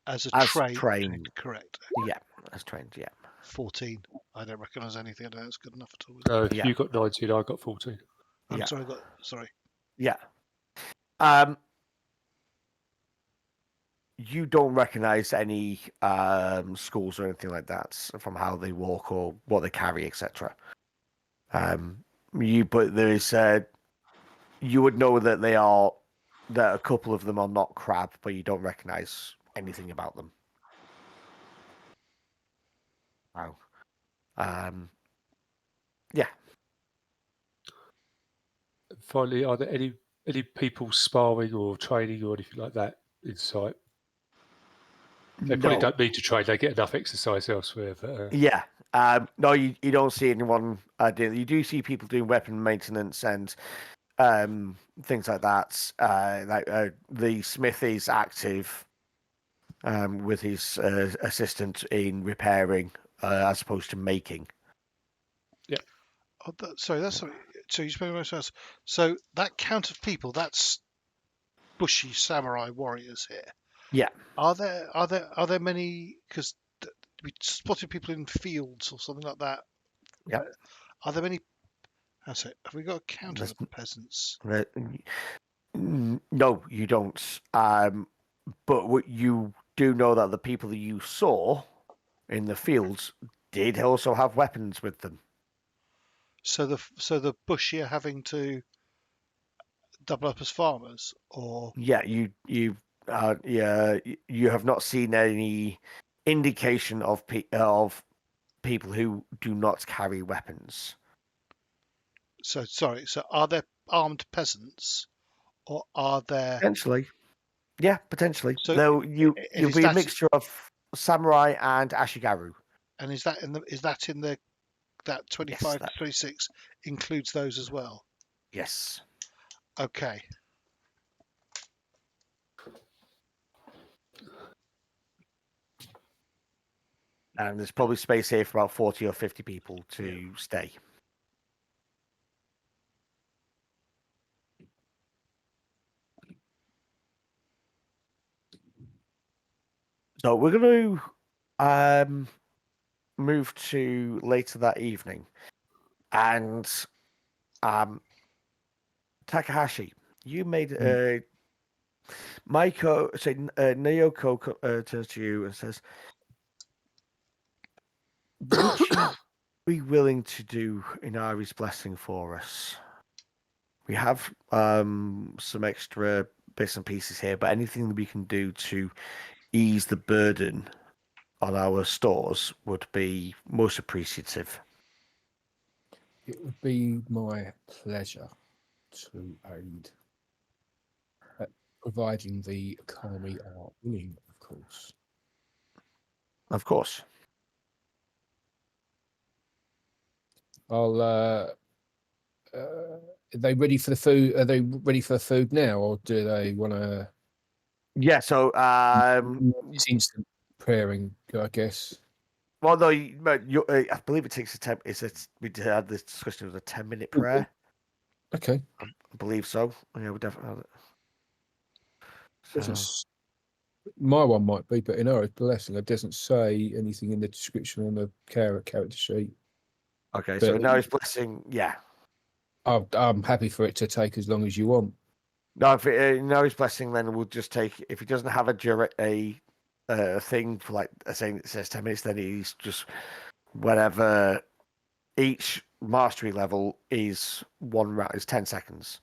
as a As trained. trained. Correct. Yeah, as trained, yeah. 14. I don't recognise anything. I don't think it's good enough at all. Yeah. You got 19, I got 14. I'm Yeah. sorry. Sorry. Yeah. You don't recognize any schools or anything like that from how they walk or what they carry, etc. But there is you would know that that a couple of them are not crab, but you don't recognize anything about them. Wow. Yeah. Finally, are there any people sparring or training or anything like that in sight? They probably don't need to train; they get enough exercise elsewhere. But, Yeah. No, you don't see anyone doing. You do see people doing weapon maintenance and things like that. The smith is active with his assistant in repairing as opposed to making. Yeah. Oh, sorry. So you spoke about us. So that count of people, that's Bushi samurai warriors here. Yeah. Are there many? Because we spotted people in fields or something like that. Yeah. Are there many? That's it. Have we got a count of the peasants? No, you don't. But what you do know that the people that you saw in the fields did also have weapons with them. So the Bushi are having to double up as farmers, or Yeah, you have not seen any indication of people who do not carry weapons. so sorry. So are there armed peasants, or are there? Potentially, yeah, potentially. So Though you'll is be a that- mixture of samurai and ashigaru. And is that in the that 25 to 26 includes those as well? Yes. Okay. And there's probably space here for about 40 or 50 people to stay. So we're going to move to later that evening. And Takahashi, you made Naoko turns to you and says, would you be willing to do Inari's blessing for us? We have some extra bits and pieces here, but anything that we can do to ease the burden on our stores would be most appreciative. It would be my pleasure to aid, providing the kami are willing, of course. Of course. I'll. Are they ready for the food? Are they ready for the food now, or do they want to? Yeah. So It's instant preparing, I guess. well, no, I believe it takes we had this discussion of a 10-minute prayer. Okay. I believe so. Yeah, we definitely have it. So. My one might be, but in our blessing, it doesn't say anything in the description on the character sheet. Okay, but so now his blessing, yeah. I'm happy for it to take as long as you want. No, if now his blessing, then we'll just take. If he doesn't have a thing for like saying it says 10 minutes, then he's just whatever. Each mastery level is one round. Is 10 seconds.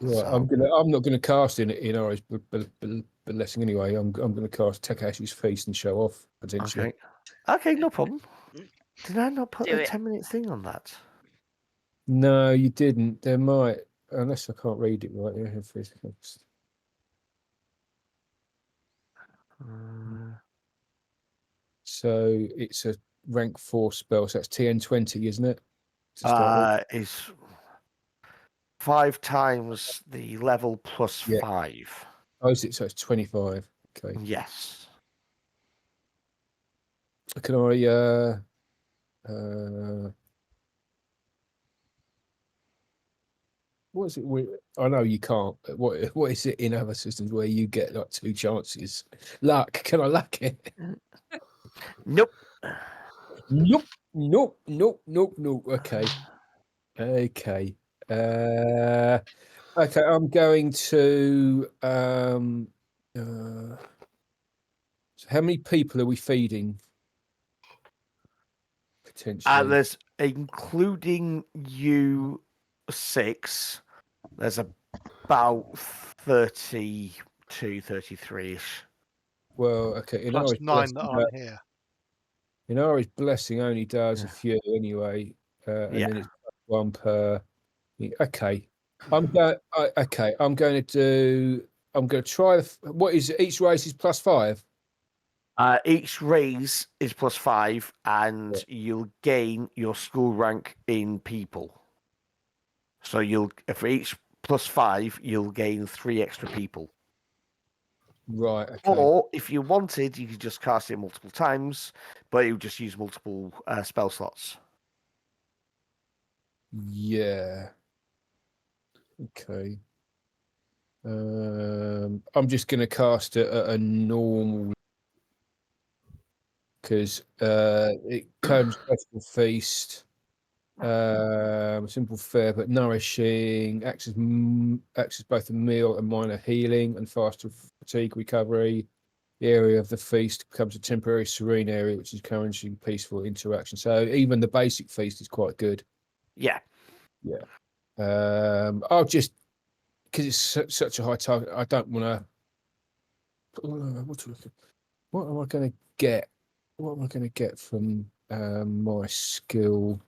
Right, So, I'm not gonna cast in Inari's blessing anyway. I'm gonna cast Takahashi's feast and show off potentially. Okay, no problem. Did I not put Do a it. 10-minute thing on that? No, you didn't. There might, unless I can't read it right. Yeah, so it's a rank 4 spell. So that's TN20, isn't it? Is 5 times the level plus 5. Oh, is it? So it's 25. Okay. Yes. Can I? What is it? I know you can't. But what is it in other systems where you get like 2 chances? Luck. Can I luck it? Nope. Nope. Nope. Nope. Nope. Nope. Okay. Okay. Okay. I'm going to. So how many people are we feeding? Potentially. There's, including you 6, there's about 32, 33-ish. Well, okay. In Plus Irish 9 that blessing, aren't here. in Irish blessing only does a Yeah. few anyway, and Yeah. then it's 1 per. Okay. I'm going. Okay. I'm going to do. I'm going to try. What is it? Each race is +5. Each raise is +5, and you'll gain your school rank in people. So for each +5, you'll gain 3 extra people. Right. Okay. Or if you wanted, you could just cast it multiple times, but it would just use multiple spell slots. Yeah. Okay. I'm just going to cast it at a normal because it comes vegetable feast. Simple fare, but nourishing. Acts as both a meal and minor healing and faster fatigue recovery. The area of the feast becomes a temporary serene area, which is encouraging peaceful interaction. So even the basic feast is quite good. Yeah. Yeah. I'll just because it's such a high target. I don't want to. What am I going to get? What am I going to get from my skill?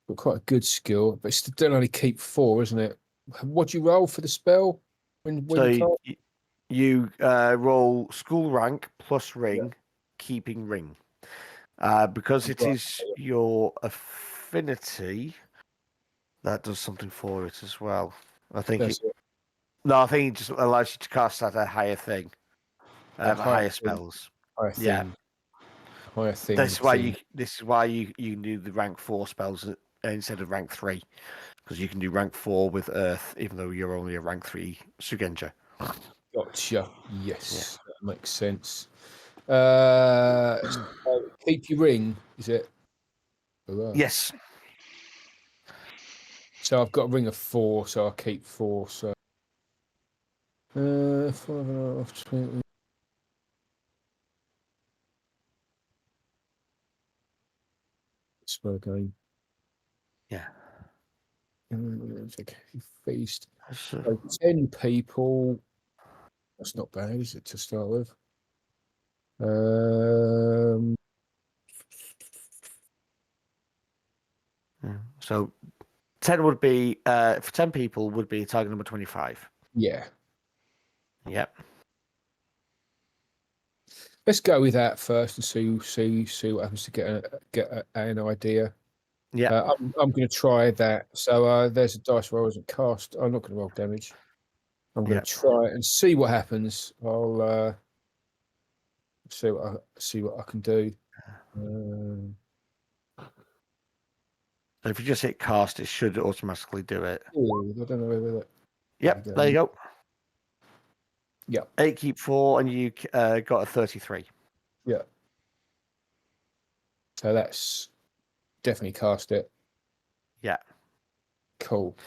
Got quite a good skill, but it's still only keep 4, isn't it? What do you roll for the spell? When So you roll school rank plus ring, keeping ring. Because it is your affinity, that does something for it as well. I think it just allows you to cast at a higher thing, higher spells. Higher thing. Yeah. Higher thing. This is why you do the rank 4 spells instead of rank 3, because you can do rank 4 with Earth, even though you're only a rank 3 Shugenja. Gotcha. Yes, Yeah. that makes sense. Keep your ring, is it? Yes. So I've got a ring of 4, so I'll keep 4. So 5.5, 20. Spell game. Yeah. Okay, feast. So, 10 people. That's not bad, is it, to start with? so 10 would be for 10 people would be target number 25. Yeah. Yep. Let's go with that first and see what happens to get an idea. Yeah. I'm going to try that. So there's a dice roll as a cast. I'm not going to roll damage. I'm going to try it and see what happens. I'll see what I can do. So if you just hit cast, it should automatically do it. I don't know whether that. Yep. There you go. Yeah. 8 keep 4, and you got a 33. Yeah. So that's definitely cast it. Yeah. Cool.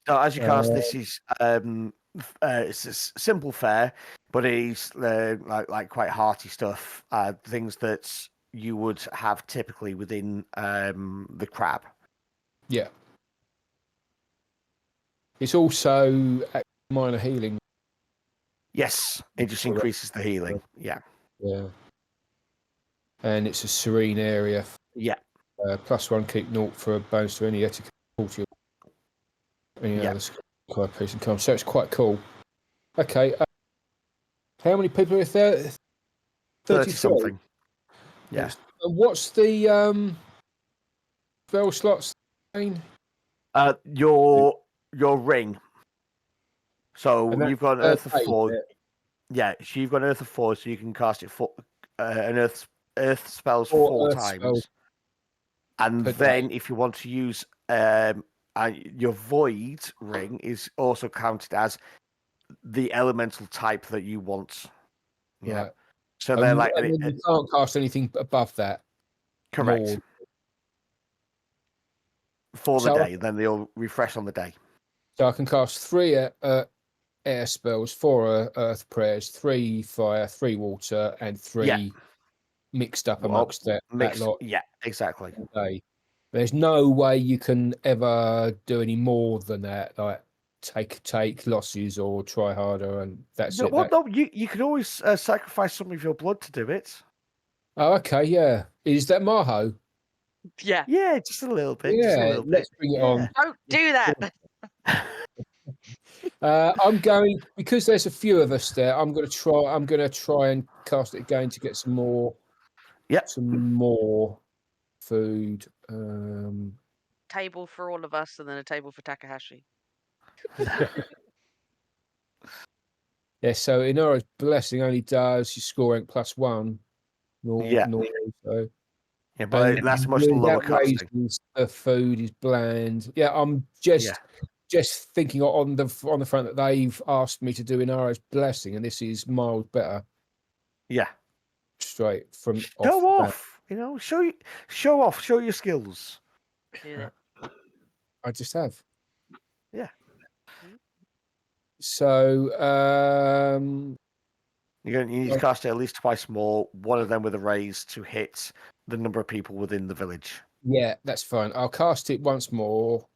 So as you cast, this is it's a simple fare, but it's like quite hearty stuff. Things that you would have typically within the crab. Yeah. It's also minor healing. Yes, it just increases the healing. Yeah. Yeah. And it's a serene area. Yeah. +1 keep 0 for a bonus to any etiquette. Any other card piece and come. So it's quite cool. Okay. How many people are there? 30 something. Yeah. What's the spell slots? Your ring. So you've got an Earth of 4. Yeah, so you've got an Earth of 4, so you can cast it for an Earth earth spells Four 4 earth times, spells and per then day. if you want to use your void ring is also counted as the elemental type that you want. Yeah. Right. So they're like and then you can't cast anything above that. correct More. for the So day. Then they'll refresh on the day. So I can cast 3 air spells, 4 earth prayers, 3 fire, 3 water, and 3 mixed up amongst that lot. Yeah, exactly. Day. There's no way you can ever do any more than that, like take losses or try harder, and that's it. No, you can always sacrifice some of your blood to do it. Oh, okay, yeah. Is that Maho? Yeah. Yeah, just a little bit. Yeah, just a little let's bit. bring it on. Don't do that. I'm going because there's a few of us there. I'm going to try and cast it again to get some more. Yep. Some more food. Table for all of us, and then a table for Takahashi. Yeah. So Inara's blessing only does your score rank +1. Yeah. So. Yeah, but that's much lower casting. The food is bland. Yeah, I'm just thinking on the front that they've asked me to do Inara's blessing, and this is miles better. Yeah. Straight from Show off. You know, show off. Show your skills. Yeah. I just have. Yeah. So you need to cast it at least twice more. One of them with a raise to hit the number of people within the village. Yeah, that's fine. I'll cast it once more.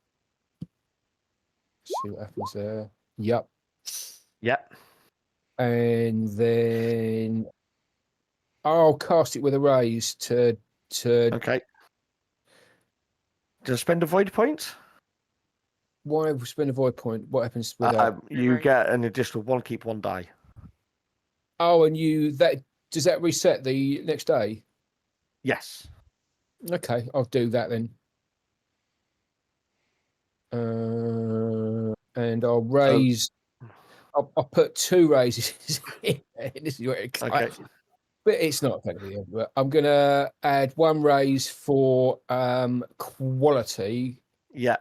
See what happens there. Yep. Yep. And then I'll cast it with a raise to. Okay. Just spend a void point. Why spend a void point? What happens with that? You get an additional 1 keep 1 die. Oh, and does that reset the next day? Yes. Okay, I'll do that then. And I'll raise. I'll put 2 raises in. This is what it Okay. But it's not going to be. But I'm going to add 1 raise for quality. Yeah.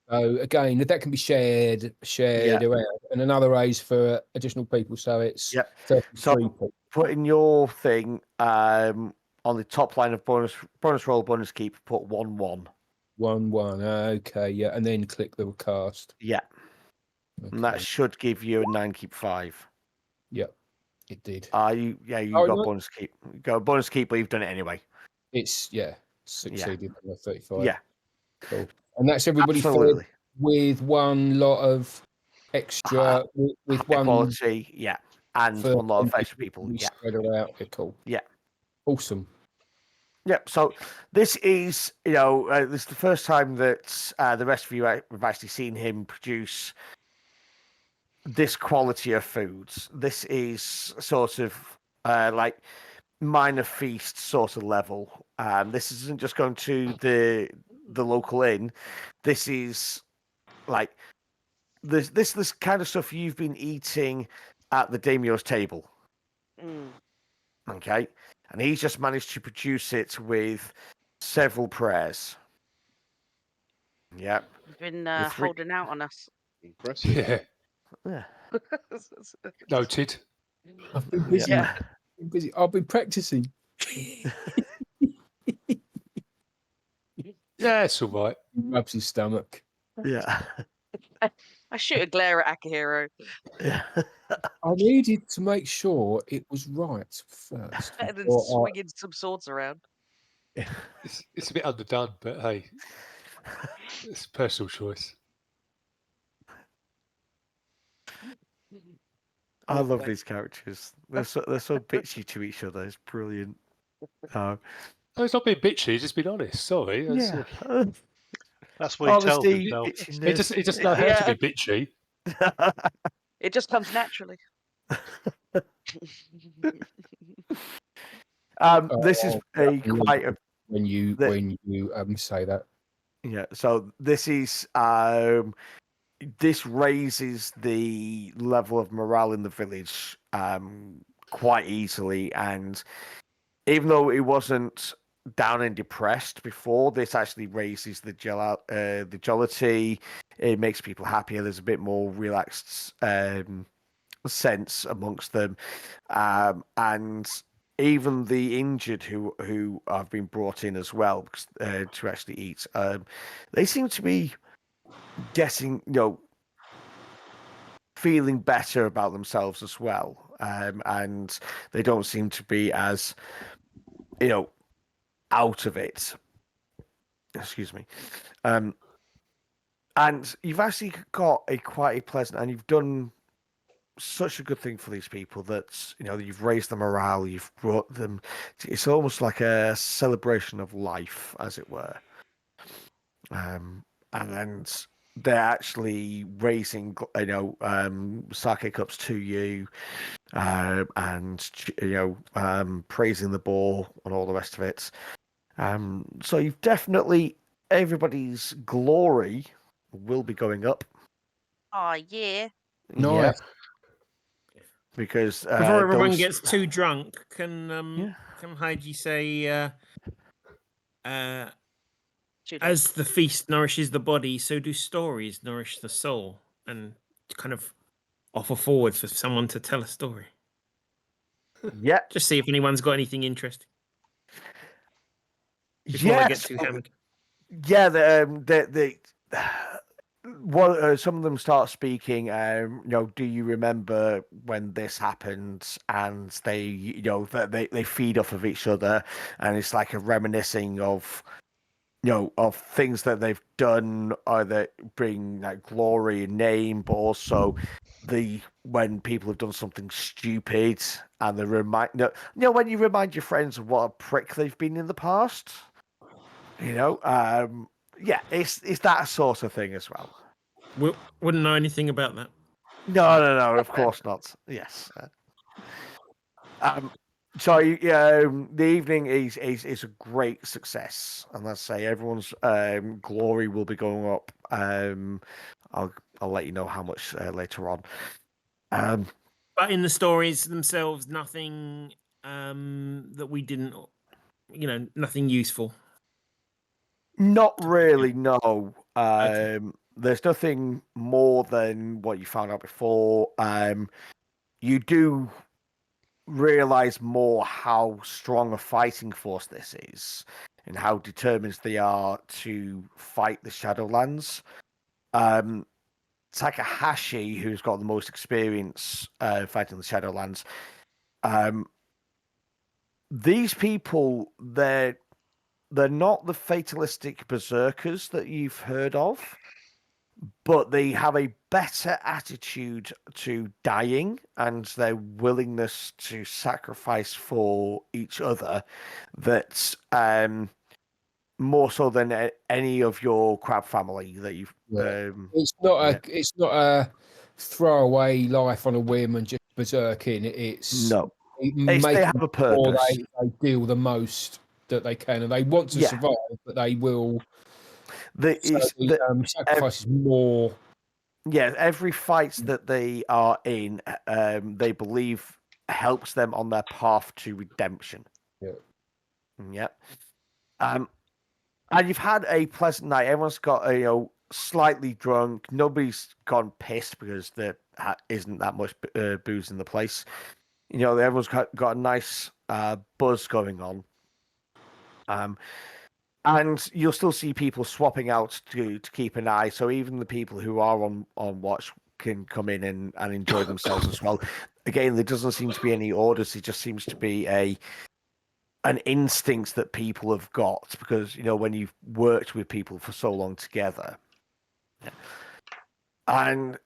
So again, that can be shared around, and another raise for additional people. So it's 33 people. Put in your thing on the top line of bonus roll, bonus keep. Put 1/1. 1/1. Okay, yeah, and then click the cast. Yeah. Okay. And that should give you a 9 keep 5. Yep, it did. You got bonus keep. You got bonus keep, but you've done it anyway. It's succeeded on the 35. Yeah. Cool. And that's everybody Absolutely. with 1 lot of extra with 1 quality, and 1 lot of extra people. Spread out. Okay, cool. Yeah. Awesome. Yep. So this is, this is the first time that the rest of you have actually seen him produce this quality of foods. This is sort of like minor feast sort of level. This isn't just going to the local inn. This is like this kind of stuff you've been eating at the daimyo's table. Okay. And he's just managed to produce it with several prayers. Yep. You've been holding out on us. Impressive. Yeah. Noted. I've been busy. Yeah. I've been practicing. Yeah, it's all right. He rubs his stomach. Yeah. I shoot a glare at Akihiro. Yeah. I needed to make sure it was right first. Better than swinging some swords around. It's a bit underdone, but hey, it's a personal choice. I love these characters. They're so bitchy to each other. It's brilliant. No, it's not being bitchy. Just being honest. Sorry. That's what he tells Honesty, himself. He doesn't know how to be bitchy. It just comes naturally. This is quite a when you say that. Yeah. So this is this raises the level of morale in the village quite easily, and even though it wasn't down and depressed before, this actually raises the jollity. It makes people happier. There's a bit more relaxed sense amongst them, and even the injured who have been brought in as well to actually eat, they seem to be getting, feeling better about themselves as well, and they don't seem to be as, out of it. Excuse me. And you've actually got quite a pleasant, and you've done such a good thing for these people that you've raised the morale, you've brought them. It's almost like a celebration of life, as it were. And they're actually raising, sake cups to you, and praising the boar and all the rest of it. So you've definitely, everybody's glory will be going up. Oh yeah. Nice. Yeah. Because Before everyone those... gets too drunk, can Heichi say, as the feast nourishes the body, so do stories nourish the soul, and kind of offer forward for someone to tell a story. Yeah. Just see if anyone's got anything interesting. Before Yes. they get too hammered. Yeah, some of them start speaking. Do you remember when this happened? And they, they feed off of each other, and it's like a reminiscing of, of things that they've done, either bring like glory and name, but also when people have done something stupid, and they remind, when you remind your friends of what a prick they've been in the past. Yeah, it's that sort of thing as well. Wouldn't know anything about that. No, of course not. Yes. So the evening is a great success, and let's say everyone's glory will be going up. I'll let you know how much later on. But in the stories themselves, nothing that we didn't, nothing useful. Not really, no. Okay. There's nothing more than what you found out before. You do realize more how strong a fighting force this is, and how determined they are to fight the Shadowlands. Takahashi, who's got the most experience fighting the Shadowlands, these people, they're not the fatalistic berserkers that you've heard of, but they have a better attitude to dying and their willingness to sacrifice for each other. That's more so than any of your crab family that you've. It's not a throwaway life on a whim and just berserking. It's no. They have a purpose. They deal the most that they can, and they want to survive, but they will. Sacrifice is more. Yeah, every fight that they are in, they believe helps them on their path to redemption. Yeah. And you've had a pleasant night. Everyone's got slightly drunk. Nobody's gone pissed because there isn't that much booze in the place. Everyone's got a nice buzz going on. And you'll still see people swapping out to keep an eye. So even the people who are on watch can come in and enjoy themselves as well. Again, there doesn't seem to be any orders. It just seems to be an instinct that people have got, because when you've worked with people for so long together. And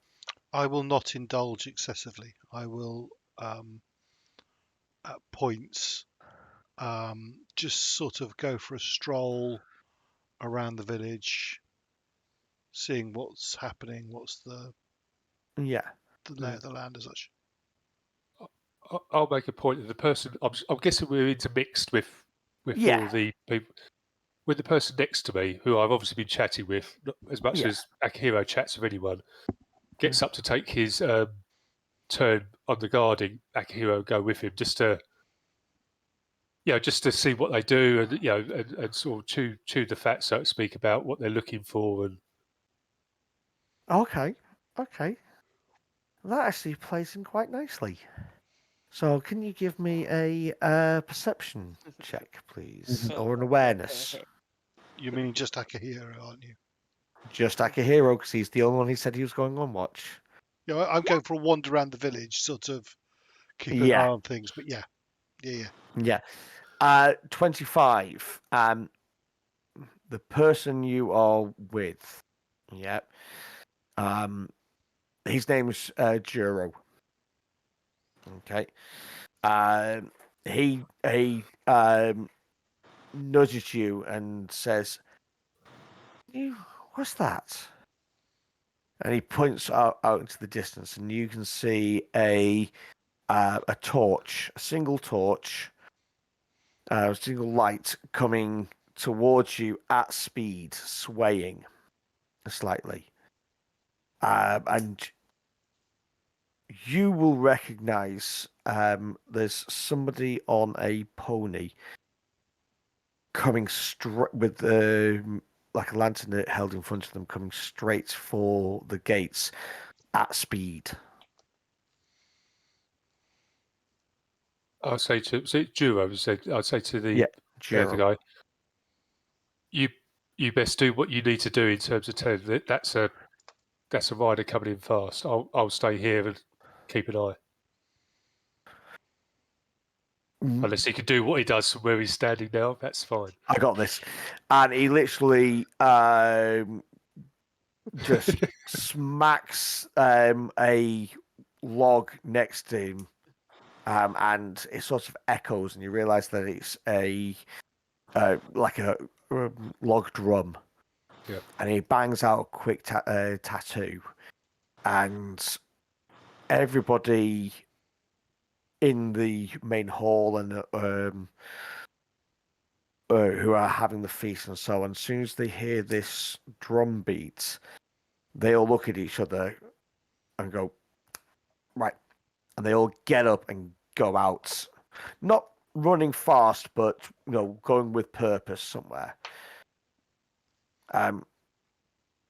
I will not indulge excessively. I will at points just sort of go for a stroll around the village, seeing what's happening, what's the lay of the land as such. I'll make a point of the person. I'm guessing we're intermixed with all the people. With the person next to me, who I've obviously been chatting with, not as much as Akihiro chats with anyone, gets up to take his turn on the guarding. Akihiro go with him just to just to see what they do, and and sort of chew the fat, so to speak, about what they're looking for. And Okay. That actually plays in quite nicely. So, can you give me a perception check, please, or an awareness? You mean just Akihiro, aren't you? Just Akihiro, because he's the only one who said he was going on watch. Yeah, I'm going for a wander around the village, sort of keep an eye on things. But yeah. 25. The person you are with, his name's Juro. Okay. He nudges you and says, "What's that?" And he points out into the distance, and you can see a torch, a single torch, a single light coming towards you at speed, swaying slightly. And you will recognize there's somebody on a pony coming straight with like a lantern held in front of them, coming straight for the gates at speed. I'll say to Juro, I'd say to the other guy, you best do what you need to do in terms of telling that that's a rider coming in fast. I'll stay here and keep an eye. Unless he can do what he does from where he's standing now, that's fine. I got this. And he literally just smacks a log next to him, and it sort of echoes, and you realise that it's like a log drum. Yeah. And he bangs out a quick tattoo, and everybody in the main hall and who are having the feast and so on, as soon as they hear this drum beat, they all look at each other and go, right. And they all get up and go out. Not running fast, but going with purpose somewhere.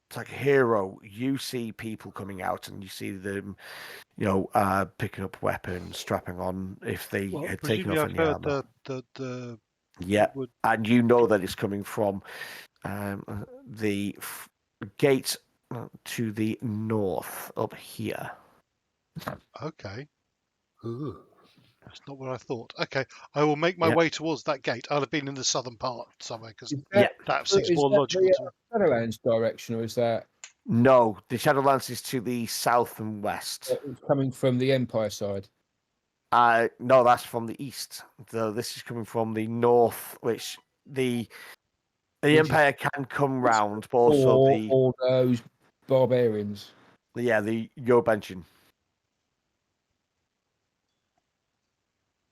It's like a hero. You see people coming out, and you see them, picking up weapons, strapping on if they had taken off any armor. The and you know that it's coming from the gate to the north up here. Okay. Ooh. That's not what I thought. Okay, I will make my way towards that gate. I'll have been in the southern part somewhere because that seems more logical. Is that the Shadowlands direction, or is that? No, the Shadowlands is to the south and west. It's coming from the Empire side. No, that's from the east. So this is coming from the north, which the Empire can come round, but also all those barbarians. Yeah, the Yobanjin.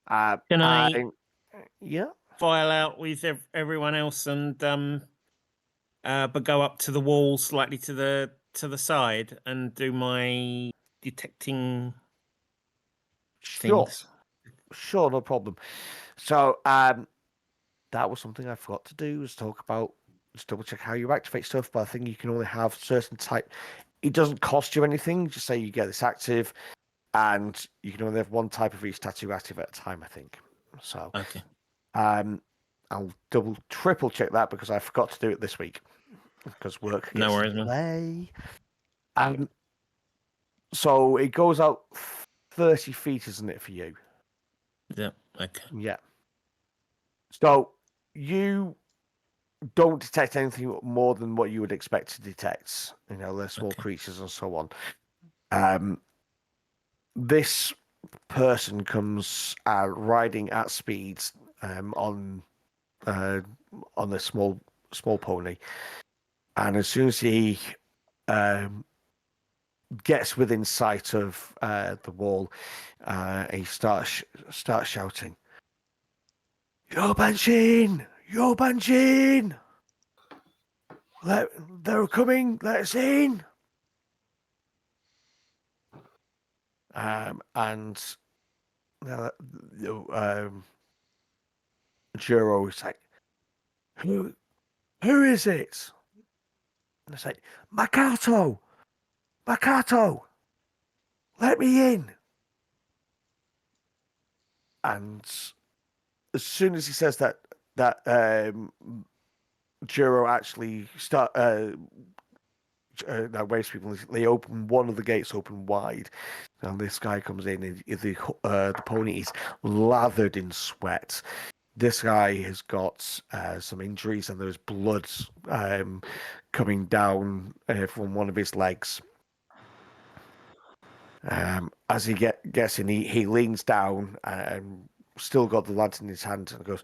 Can I file out with everyone else and but go up to the wall slightly to the side and do my detecting things? Sure, no problem. So that was something I forgot to do, was talk about, just double check how you activate stuff, but I think you can only have certain type. It doesn't cost you anything, just say you get this active, and you can only have one type of each tattoo active at a time, I think. So okay. I'll triple check that because I forgot to do it this week because work gets No worries, man. So it goes out 30 feet, isn't it, for you? Yeah. Okay. Yeah. So you don't detect anything more than what you would expect to detect. They're small creatures and so on. This person comes riding at speeds on a small pony, and as soon as he gets within sight of the wall, he starts shouting, "Yobanjin! Yobanjin! They're coming! Let us in!" And Juro is like, who is it? And it's like, Makato, let me in. And as soon as he says that Juro actually waves people. They open one of the gates open wide, and this guy comes in, and the pony is lathered in sweat. This guy has got some injuries, and there's blood coming down from one of his legs. As he gets in, he leans down and still got the lantern in his hand and goes,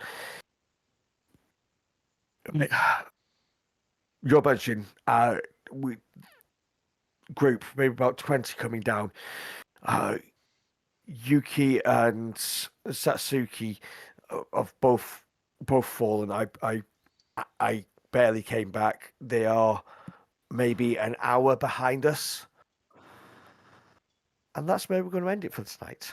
Yobanshin, we group, maybe about 20 coming down. Yuki and Satsuki have both fallen. I barely came back. They are maybe an hour behind us. And that's where we're going to end it for tonight.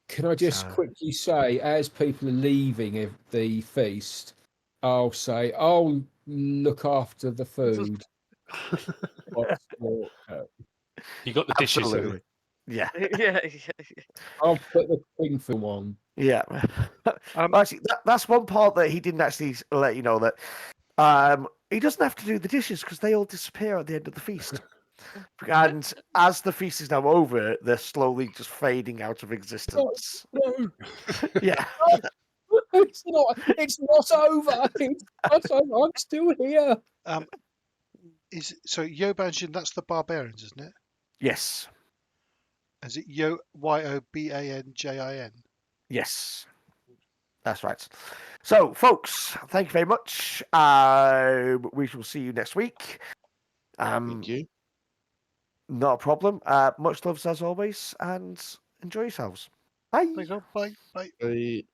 Can I just quickly say, as people are leaving the feast, I'll say, I'll look after the food. You got the dishes. Absolutely. Yeah. Yeah. I'll put the thing for one. Yeah. Actually, that's one part that he didn't actually let you know that he doesn't have to do the dishes because they all disappear at the end of the feast. And as the feast is now over, they're slowly just fading out of existence. No. Yeah. It's not over. It's not over. I'm still here. Yobanshin, that's the barbarians, isn't it? Yes. Is it Yobanjin? Yes. That's right. So, folks, thank you very much. We shall see you next week. Thank you. Not a problem. Much love as always, and enjoy yourselves. Bye. Thanks, bye. Bye.